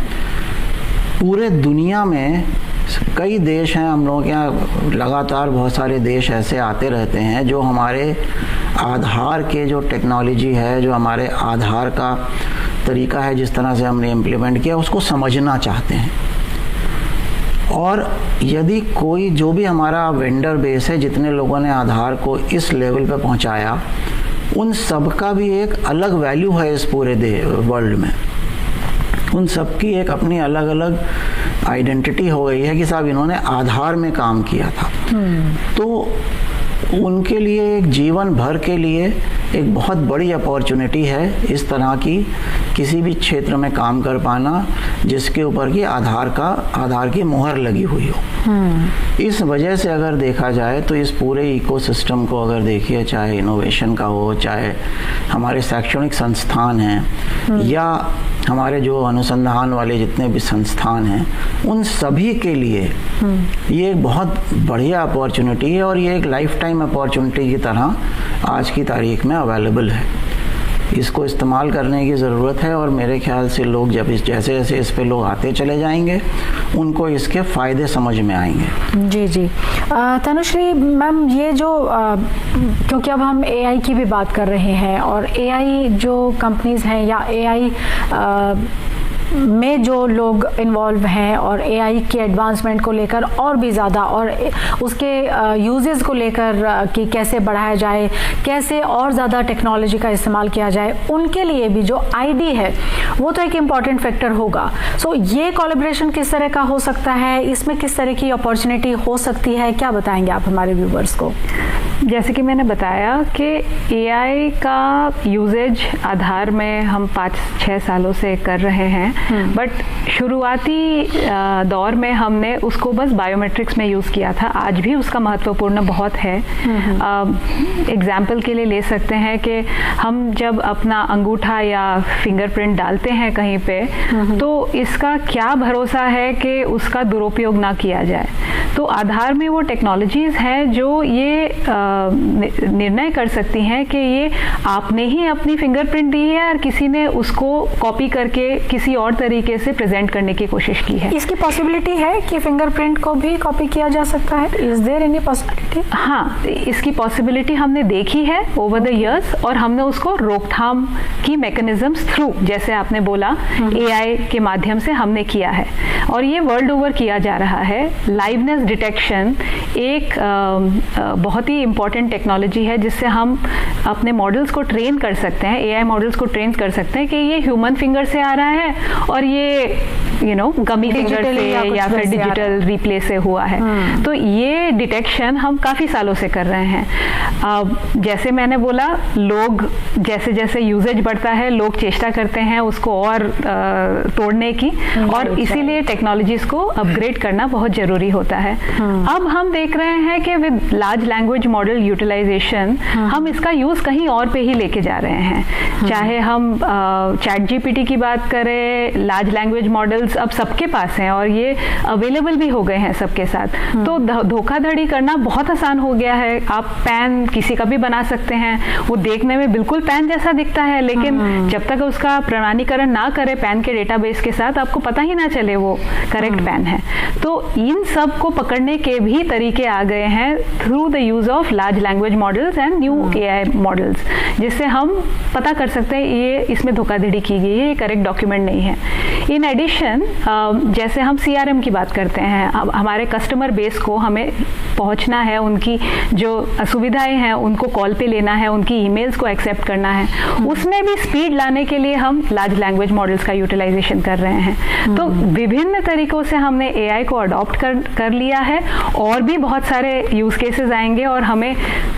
पूरे दुनिया में कई देश हैं, हम लोग यहाँ लगातार बहुत सारे देश ऐसे आते रहते हैं जो हमारे आधार के जो टेक्नोलॉजी है, जो हमारे आधार का तरीका है, जिस तरह से हमने इम्प्लीमेंट किया, उसको समझना चाहते हैं। और यदि कोई जो भी हमारा वेंडर बेस है, जितने लोगों ने आधार को इस लेवल पे पहुंचाया, उन सब का भी एक अलग वैल्यू है इस पूरे वर्ल्ड में। उन सब की एक अपनी अलग अलग आइडेंटिटी हो गई है कि साहब इन्होंने आधार में काम किया था। तो उनके लिए एक जीवन भर के लिए एक बहुत बड़ी अपॉर्चुनिटी है इस तरह की किसी भी क्षेत्र में काम कर पाना जिसके ऊपर की आधार की मुहर लगी हुई हो। इस वजह से अगर देखा जाए तो इस पूरे इकोसिस्टम को अगर देखिए, चाहे इनोवेशन का हो, चाहे हमारे शैक्षणिक संस्थान हैं या हमारे जो अनुसंधान वाले जितने भी संस्थान हैं, उन सभी के लिए ये एक बहुत बढ़िया अपॉर्चुनिटी है और ये एक लाइफ टाइम अपॉर्चुनिटी की तरह आज की तारीख में अवेलेबल है। इसको इस्तेमाल करने की ज़रूरत है और मेरे ख्याल से लोग जब जैसे जैसे इस पे लोग आते चले जाएंगे, उनको इसके फ़ायदे समझ में आएंगे। जी जी। तनुश्री मैम, ये जो क्योंकि अब हम AI की भी बात कर रहे हैं और AI जो कंपनीज़ हैं या AI में जो लोग इन्वॉल्व हैं और AI के एडवांसमेंट को लेकर और भी ज़्यादा और उसके यूजेस को लेकर कि कैसे बढ़ाया जाए, कैसे और ज़्यादा टेक्नोलॉजी का इस्तेमाल किया जाए, उनके लिए भी जो ID है वो तो एक इम्पॉर्टेंट फैक्टर होगा। सो ये कोलैबोरेशन किस तरह का हो सकता है, इसमें किस तरह की अपॉर्चुनिटी हो सकती है, क्या बताएंगे आप हमारे व्यूवर्स को? जैसे कि मैंने बताया कि AI का यूजेज आधार में हम 5-6 सालों से कर रहे हैं, बट शुरुआती दौर में हमने उसको बस बायोमेट्रिक्स में यूज़ किया था। आज भी उसका महत्वपूर्ण बहुत है। एग्जाम्पल के लिए ले सकते हैं कि हम जब अपना अंगूठा या फिंगरप्रिंट डालते हैं कहीं पे, तो इसका क्या भरोसा है कि उसका दुरुपयोग ना किया जाए। तो आधार में वो टेक्नोलॉजीज़ हैं जो ये निर्णय कर सकती हैं कि ये आपने ही अपनी फिंगरप्रिंट दी है और किसी ने उसको कॉपी करके किसी और तरीके से प्रेजेंट करने की कोशिश की है। इसकी पॉसिबिलिटी है कि फिंगरप्रिंट को भी कॉपी किया जा सकता है? Is there any possibility? हाँ, इसकी पॉसिबिलिटी हमने देखी है ओवर द इयर्स, और हमने उसको रोकथाम की मैकेनिज्म्स थ्रू, जैसे आपने बोला, AI के माध्यम से हमने किया है, और ये वर्ल्ड ओवर किया जा रहा है। लाइवनेस डिटेक्शन एक बहुत ही इम्पॉर्टेंट टेक्नोलॉजी है जिससे हम अपने मॉडल्स को ट्रेन कर सकते हैं, AI मॉडल्स को ट्रेन कर सकते हैं कि ये ह्यूमन फिंगर से आ रहा है और ये गमी फिंगर से या फिर डिजिटल रिप्ले से हुआ है। तो ये डिटेक्शन हम काफ़ी सालों से कर रहे हैं। जैसे मैंने बोला, लोग जैसे जैसे यूजेज बढ़ता है, लोग चेष्टा करते हैं उसको और तोड़ने की, और इसीलिए टेक्नोलॉजीज को अपग्रेड करना बहुत ज़रूरी होता है। अब हम देख रहे हैं कि with large language model utilisation हम इसका यूज़ कहीं और पे ही लेके जा रहे हैं। चाहे हम ChatGPT की बात करें, लार्ज लैंग्वेज मॉडल्स अब सबके पास हैं और ये अवेलेबल भी हो गए हैं सबके साथ। तो धोखाधड़ी करना बहुत आसान हो गया है। आप पैन किसी का भी बना सकते हैं, वो देखने में बिल्कुल पैन जैसा दिखता है, लेकिन जब तक उसका प्रमाणीकरण ना करे पैन के डेटाबेस के साथ, आपको पता ही ना चले वो करेक्ट पैन है। तो इन सब को पकड़ने के भी तरीके आ गए हैं through the use of large language models and new AI models, जिससे हम पता कर सकते हैं ये इसमें धोखाधड़ी की गई है, ये करेक्ट डॉक्यूमेंट नहीं है। इन एडिशन, जैसे हम CRM की बात करते हैं, अब हमारे कस्टमर बेस को हमें पहुंचना है, उनकी जो असुविधाएं हैं उनको कॉल पे लेना है, उनकी ईमेल्स को एक्सेप्ट करना है, उसमें भी स्पीड लाने के लिए हम लार्ज लैंग्वेज मॉडल्स का यूटिलाइजेशन कर रहे हैं। तो विभिन्न तरीकों से हमने AI को अडॉप्ट कर लिया है, और भी बहुत सारे यूज केसेस आएंगे और हमें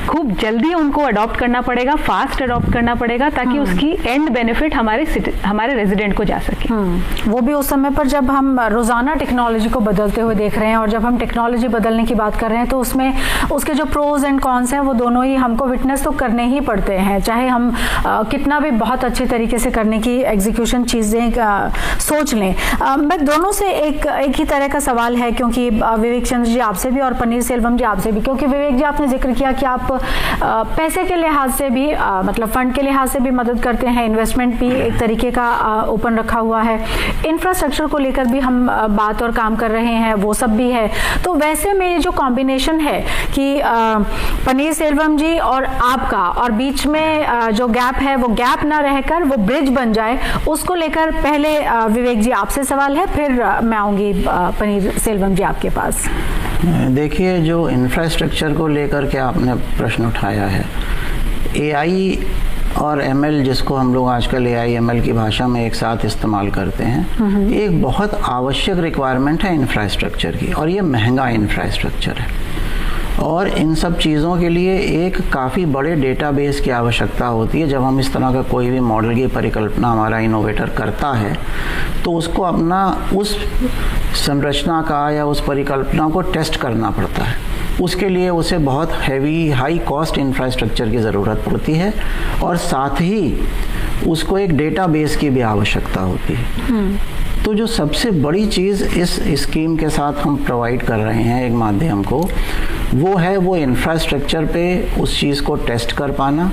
खूब जल्दी उनको अडॉप्ट करना पड़ेगा, फास्ट अडॉप्ट करना पड़ेगा, ताकि उसकी एंड बेनिफिट हमारे रेजिडेंट को जा सके। वो भी उस समय पर जब हम रोजाना टेक्नोलॉजी को बदलते हुए देख रहे हैं, और जब हम टेक्नोलॉजी बदलने की बात कर रहे हैं तो उसमें उसके जो प्रोज एंड कॉन्स हैं वो दोनों ही हमको विटनेस तो करने ही पड़ते हैं, चाहे हम कितना भी बहुत अच्छे तरीके से करने की एग्जीक्यूशन चीज़ें सोच लें। मैं दोनों से एक ही तरह का सवाल है, क्योंकि विवेक चंद्र जी आपसे भी और पनीर सेल्वम जी आपसे भी, क्योंकि विवेक जी आपने जिक्र किया कि आप पैसे के लिहाज से भी मतलब फंड के लिहाज से भी मदद करते हैं, इन्वेस्टमेंट भी एक तरीके का ओपन रखा हुआ है, इंफ्रास्ट्रक्चर को लेकर भी हम बात और काम कर रहे हैं, वो सब भी है। तो वैसे में ये जो कॉम्बिनेशन है कि पनीर सेल्वम जी और आपका, और बीच में जो गैप है वो गैप ना रहकर वो ब्रिज बन जाए, उसको लेकर पहले विवेक जी आपसे सवाल है, फिर मैं आऊँगी पनीर सेल्वम जी आपके पास। देखिए, जो इंफ्रास्ट्रक्चर को लेकर के आपने प्रश्न उठाया है, AI और ML, जिसको हम लोग आजकल AI ML की भाषा में एक साथ इस्तेमाल करते हैं, एक बहुत आवश्यक रिक्वायरमेंट है इंफ्रास्ट्रक्चर की, और ये महंगा इंफ्रास्ट्रक्चर है। और इन सब चीज़ों के लिए एक काफ़ी बड़े डेटाबेस की आवश्यकता होती है। जब हम इस तरह का कोई भी मॉडल की परिकल्पना हमारा इनोवेटर करता है, तो उसको अपना उस संरचना का या उस परिकल्पना को टेस्ट करना पड़ता है। उसके लिए उसे बहुत हैवी हाई कॉस्ट इंफ्रास्ट्रक्चर की ज़रूरत पड़ती है, और साथ ही उसको एक डेटाबेस की भी आवश्यकता होती है। तो जो सबसे बड़ी चीज़ इस स्कीम के साथ हम प्रोवाइड कर रहे हैं एक माध्यम को, वो है वो इंफ्रास्ट्रक्चर पे उस चीज़ को टेस्ट कर पाना।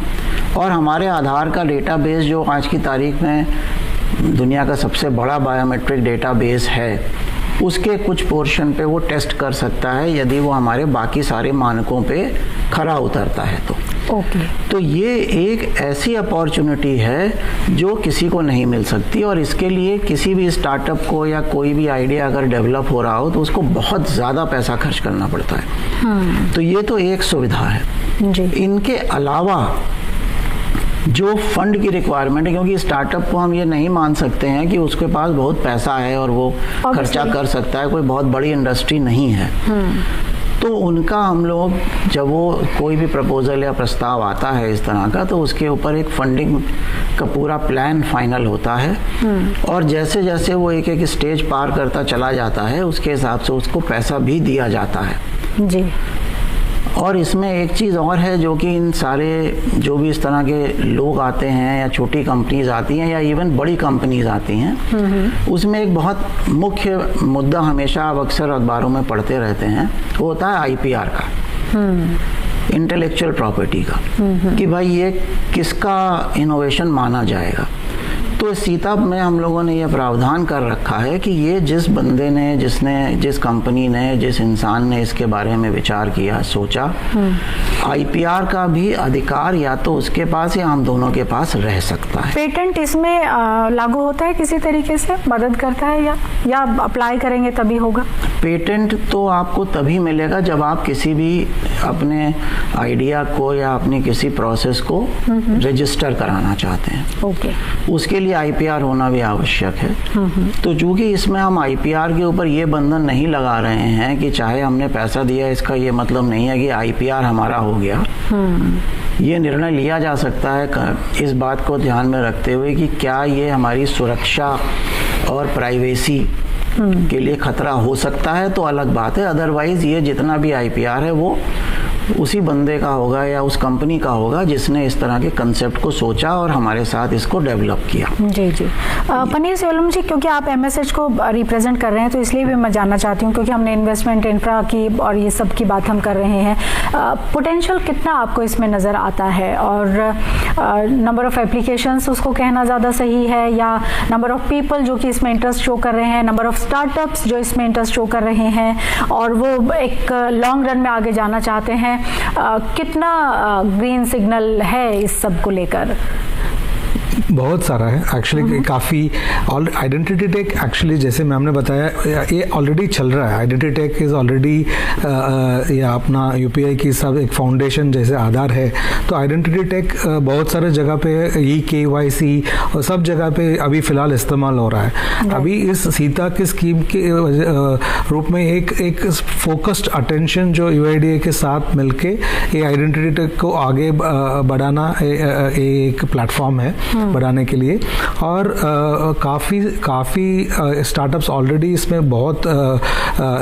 और हमारे आधार का डेटाबेस, जो आज की तारीख में दुनिया का सबसे बड़ा बायोमेट्रिक डेटाबेस है, उसके कुछ पोर्शन पे वो टेस्ट कर सकता है यदि वो हमारे बाकी सारे मानकों पे खरा उतरता है तो। तो ये एक ऐसी अपॉर्चुनिटी है जो किसी को नहीं मिल सकती, और इसके लिए किसी भी स्टार्टअप को या कोई भी आइडिया अगर डेवलप हो रहा हो तो उसको बहुत ज़्यादा पैसा खर्च करना पड़ता है। तो ये तो एक सुविधा है जी। इनके अलावा जो फंड की रिक्वायरमेंट है, क्योंकि स्टार्टअप को हम ये नहीं मान सकते हैं कि उसके पास बहुत पैसा है और वो खर्चा कर सकता है, कोई बहुत बड़ी इंडस्ट्री नहीं है। तो उनका हम लोग जब वो कोई भी प्रपोजल या प्रस्ताव आता है इस तरह का, तो उसके ऊपर एक फंडिंग का पूरा प्लान फाइनल होता है और जैसे जैसे वो एक एक स्टेज पार करता चला जाता है उसके हिसाब से उसको पैसा भी दिया जाता है जी। और इसमें एक चीज़ और है जो कि इन सारे जो भी इस तरह के लोग आते हैं या छोटी कंपनीज आती हैं या इवन बड़ी कंपनीज आती हैं, उसमें एक बहुत मुख्य मुद्दा हमेशा आप अक्सर अखबारों में पढ़ते रहते हैं, वो होता है IPR का, इंटेलेक्चुअल प्रॉपर्टी का, कि भाई ये किसका इनोवेशन माना जाएगा। तो सीताप में हम लोगों ने यह प्रावधान कर रखा है कि ये जिस बंदे ने, जिस कंपनी ने, जिस इंसान ने इसके बारे में विचार किया, सोचा, IPR का भी अधिकार या तो उसके पास या हम दोनों के पास रह सकता है। पेटेंट इसमें लागू होता है किसी तरीके से, मदद करता है या अप्लाई करेंगे तभी होगा? पेटेंट तो आपको तभी मिलेगा जब आप किसी भी अपने आइडिया को या अपनी किसी प्रोसेस को रजिस्टर कराना चाहते हैं। ओके। उसके लिए IPR होना भी आवश्यक है। तो चूंकि इसमें हम IPR के ऊपर ये बंधन नहीं लगा रहे हैं कि चाहे हमने पैसा दिया इसका ये मतलब नहीं है कि IPR हमारा हो गया। ये निर्णय लिया जा सकता है इस बात को ध्यान में रखते हुए कि क्या ये हमारी सुरक्षा और प्राइवेसी के लिए खतरा हो सकता है, तो अलग बात है। अदरवाइज ये जितना भी IPR है वो उसी बंदे का होगा या उस कंपनी का होगा जिसने इस तरह के कंसेप्ट को सोचा और हमारे साथ इसको डेवलप किया। जी जी। पनीरसेल्वम जी, क्योंकि आप MSH को रिप्रेजेंट कर रहे हैं तो इसलिए भी मैं जानना चाहती हूँ, क्योंकि हमने इन्वेस्टमेंट इंफ्रा की और ये सब की बात हम कर रहे हैं, पोटेंशियल कितना आपको इसमें नज़र आता है? और नंबर ऑफ़ एप्लीकेशंस उसको कहना ज़्यादा सही है, या नंबर ऑफ़ पीपल जो कि इसमें इंटरेस्ट शो कर रहे हैं, नंबर ऑफ़ स्टार्टअप्स जो इसमें इंटरेस्ट शो कर रहे हैं और वो एक लॉन्ग रन में आगे जाना चाहते हैं, कितना ग्रीन सिग्नल है इस सब को लेकर? बहुत सारा है एक्चुअली, काफ़ी। आइडेंटिटी टेक एक्चुअली जैसे मैम ने बताया ये ऑलरेडी चल रहा है। आइडेंटिटी टेक इज़ ऑलरेडी ये अपना UPI की सब एक फाउंडेशन जैसे आधार है, तो आइडेंटिटी टेक बहुत सारे जगह पे KYC और सब जगह पे अभी फ़िलहाल इस्तेमाल हो रहा है। अभी इस सीता की स्कीम के रूप में एक फोकस्ड अटेंशन जो UIDAI के साथ मिलके ये आइडेंटिटी टेक को आगे बढ़ाना एक प्लेटफॉर्म है बढ़ाने के लिए। और काफ़ी स्टार्टअप्स ऑलरेडी इसमें बहुत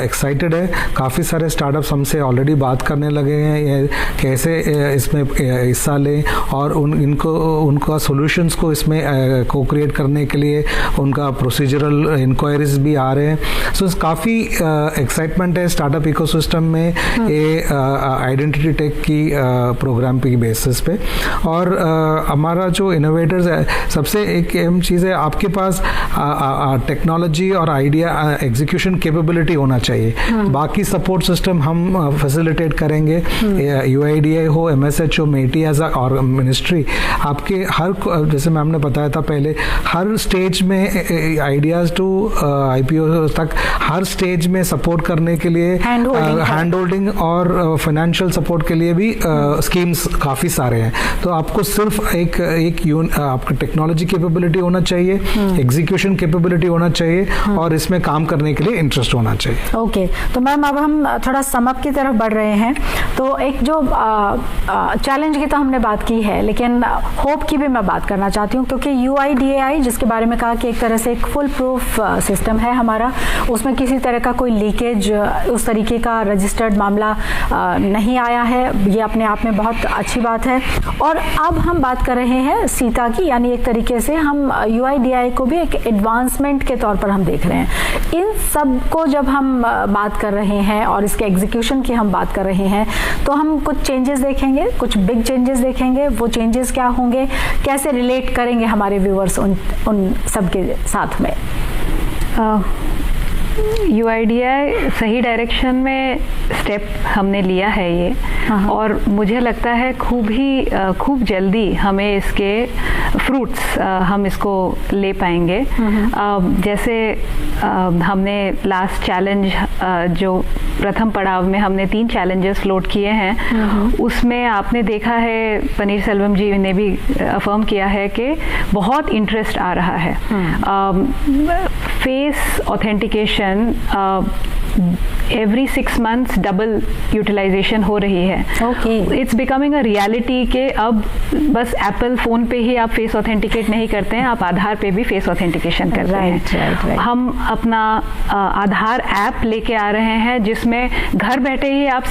एक्साइटेड है। काफ़ी सारे स्टार्टअप्स हमसे ऑलरेडी बात करने लगे हैं ये कैसे इसमें हिस्सा लें और उनका सॉल्यूशंस को इसमें को क्रिएट करने के लिए उनका प्रोसीजरल इंक्वायरीज भी आ रहे हैं। सो काफ़ी एक्साइटमेंट है स्टार्टअप इकोसिस्टम में ये आइडेंटिटी टेक की प्रोग्राम की बेसिस पे। और हमारा जो इनोवेटर्स सबसे एक अहम चीज़ है आपके पास टेक्नोलॉजी और आइडिया एग्जीक्यूशन कैपेबिलिटी होना चाहिए। बाकी सपोर्ट सिस्टम हम फैसिलिटेट करेंगे, UIDAI हो, MSH हो, मेटी एज और मिनिस्ट्री आपके हर, जैसे मैम ने बताया था पहले, हर स्टेज में आइडियाज़ टू IPO तक हर स्टेज में सपोर्ट करने के लिए हैंड होल्डिंग और फाइनेंशियल सपोर्ट के लिए भी स्कीम्स काफ़ी सारे हैं। तो आपको सिर्फ एक आपका टेक्नोलॉजी कैपेबिलिटी होना चाहिए, एग्जीक्यूशन कैपेबिलिटी होना चाहिए और इसमें काम करने के लिए इंटरेस्ट होना चाहिए। ओके, तो मैम अब हम थोड़ा समअप की तरफ बढ़ रहे हैं। तो एक जो चैलेंज की तो हमने बात की है, लेकिन होप की भी मैं बात करना चाहती हूँ, क्योंकि UIDAI जिसके बारे में कहा कि एक तरह से एक फुल प्रूफ सिस्टम है हमारा, उसमें किसी तरह का कोई लीकेज उस तरीके का रजिस्टर्ड मामला नहीं आया है, ये अपने आप में बहुत अच्छी बात है। और अब हम बात कर रहे हैं सीता की, यानी एक तरीके से हम UIDAI को भी एक एडवांसमेंट के तौर पर हम देख रहे हैं। इन सब को जब हम बात कर रहे हैं और इसके एग्जीक्यूशन की हम बात कर रहे हैं, तो हम कुछ चेंजेस देखेंगे, कुछ बिग चेंजेस देखेंगे। वो चेंजेस क्या होंगे, कैसे रिलेट करेंगे हमारे व्यूअर्स उन सब के साथ में? UIDAI सही डायरेक्शन में स्टेप हमने लिया है ये, और मुझे लगता है खूब जल्दी हमें इसके फ्रूट्स हम इसको ले पाएंगे। जैसे हमने लास्ट चैलेंज जो प्रथम पड़ाव में हमने 3 चैलेंजेस फ्लोट किए हैं, उसमें आपने देखा है पनीरसेल्वम जी ने भी अफर्म किया है कि बहुत इंटरेस्ट आ रहा है। Face authentication every 6 months double utilisation हो रही है। इट्स बिकमिंग अ रियलिटी के अब बस एप्पल फ़ोन पे ही आप फेस ऑथेंटिकेट नहीं करते हैं, आप आधार पे भी फेस ऑथेंटिकेशन करते हैं। हम अपना आधार ऐप लेके आ रहे हैं जिसमें घर बैठे ही आप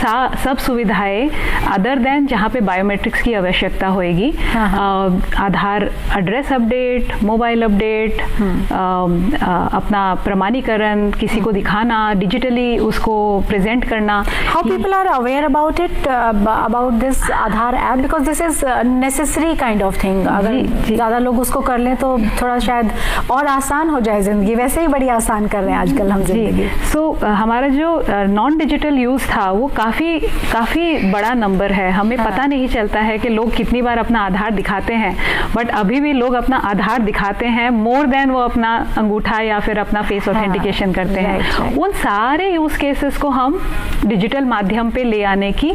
सब सुविधाएं अदर देन जहाँ पे बायोमेट्रिक्स की आवश्यकता होएगी, Aadhaar address update, mobile update, अपना प्रमाणीकरण, किसी को दिखाना, डिजिटली उसको प्रेजेंट करना। How people are aware about it, about this Aadhaar app, because this is necessary kind of thing. अगर ज़्यादा लोग उसको कर लें तो थोड़ा शायद और आसान हो जाए ज़िंदगी। वैसे ही बड़ी आसान कर रहे हैं आजकल हम ज़िंदगी। सो हमारा जो नॉन डिजिटल यूज़ था वो काफ़ी बड़ा नंबर है। हमें पता नहीं चलता है कि लोग कितनी बार अपना आधार दिखाते हैं, बट अभी भी लोग अपना आधार दिखाते हैं मोर देन वो अपना अंगूठा या फिर अपना फेस ऑथेंटिकेशन करते हैं। उन सारे यूज़ केसेस को हम डिजिटल माध्यम पे ले आने की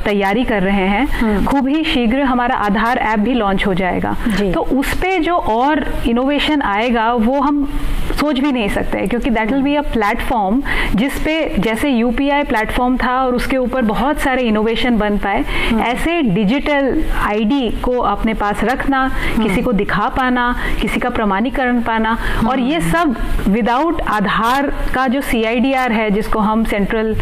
तैयारी कर रहे हैं। खूब ही शीघ्र हमारा आधार ऐप भी लॉन्च हो जाएगा, तो उस पे जो और इनोवेशन आएगा वो हम सोच भी नहीं सकते, क्योंकि that will be a platform जिस पे जैसे यूपीआई प्लेटफॉर्म था और उसके ऊपर बहुत सारे इनोवेशन बन पाए, ऐसे डिजिटल आईडी को अपने पास रखना, किसी को दिखा पाना, किसी का प्रमाणीकरण पाना, और ये सब विदाउट आधार का जो CIDR है जिसको हम सेंट्रल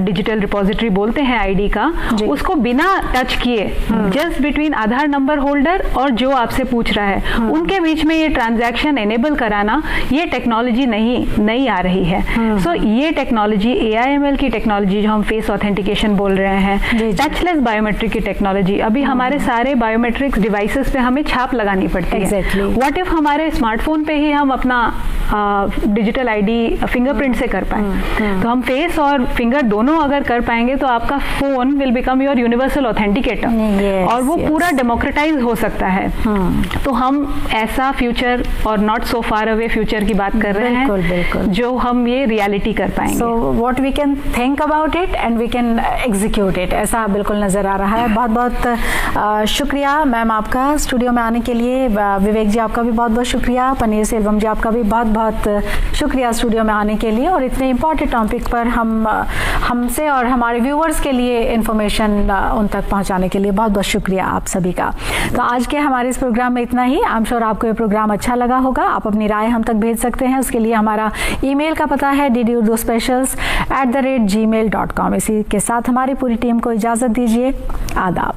डिजिटल रिपोजिटरी बोलते हैं आईडी का, उसको बिना टच किए जस्ट बिटवीन आधार नंबर होल्डर और जो आपसे पूछ रहा है उनके बीच में ये ट्रांजैक्शन एनेबल कराना, ये टेक्नोलॉजी नहीं आ रही है। सो ये टेक्नोलॉजी AIML की टेक्नोलॉजी जो हम फेस ऑथेंटिकेशन बोल रहे हैं, टचलेस बायोमेट्रिक की टेक्नोलॉजी, अभी हमारे सारे बायोमेट्रिक्स डिवाइसेस पे हमें छाप लगानी पड़ती है। व्हाट इफ हमारे स्मार्टफोन पे ही हम अपना डिजिटल आईडी फिंगरप्रिंट से कर पाए, तो हम फेस और फिंगर दोनों अगर कर पाएंगे तो आपका phone will become your universal authenticator, और वो पूरा डेमोक्रेटाइज हो सकता है। तो हम ऐसा फ्यूचर और not so far away future की बात कर रहे हैं जो हम ये रियलिटी कर पाएंगे। So what we can think about it and we can execute it, ऐसा बिल्कुल नजर आ रहा है। बहुत बहुत शुक्रिया मैम आपका स्टूडियो में आने के लिए। विवेक जी आपका भी बहुत बहुत शुक्रिया। पनीर सेल्वम जी आपका भी बहुत बहुत शुक्रिया स्टूडियो में आने के लिए, और इतने इम्पोर्टेंट टॉपिक पर हमसे और हमारे व्यूअर्स के लिए इंफॉर्मेशन उन तक पहुंचाने के लिए बहुत बहुत शुक्रिया आप सभी का। तो आज के हमारे इस प्रोग्राम में इतना ही। आई एम श्योर आपको ये प्रोग्राम अच्छा लगा होगा। आप अपनी राय हम तक भेज सकते हैं, उसके लिए हमारा ईमेल का पता है DDUrduspecials@gmail.com। इसी के साथ हमारी पूरी टीम को इजाज़त दीजिए। आदाब।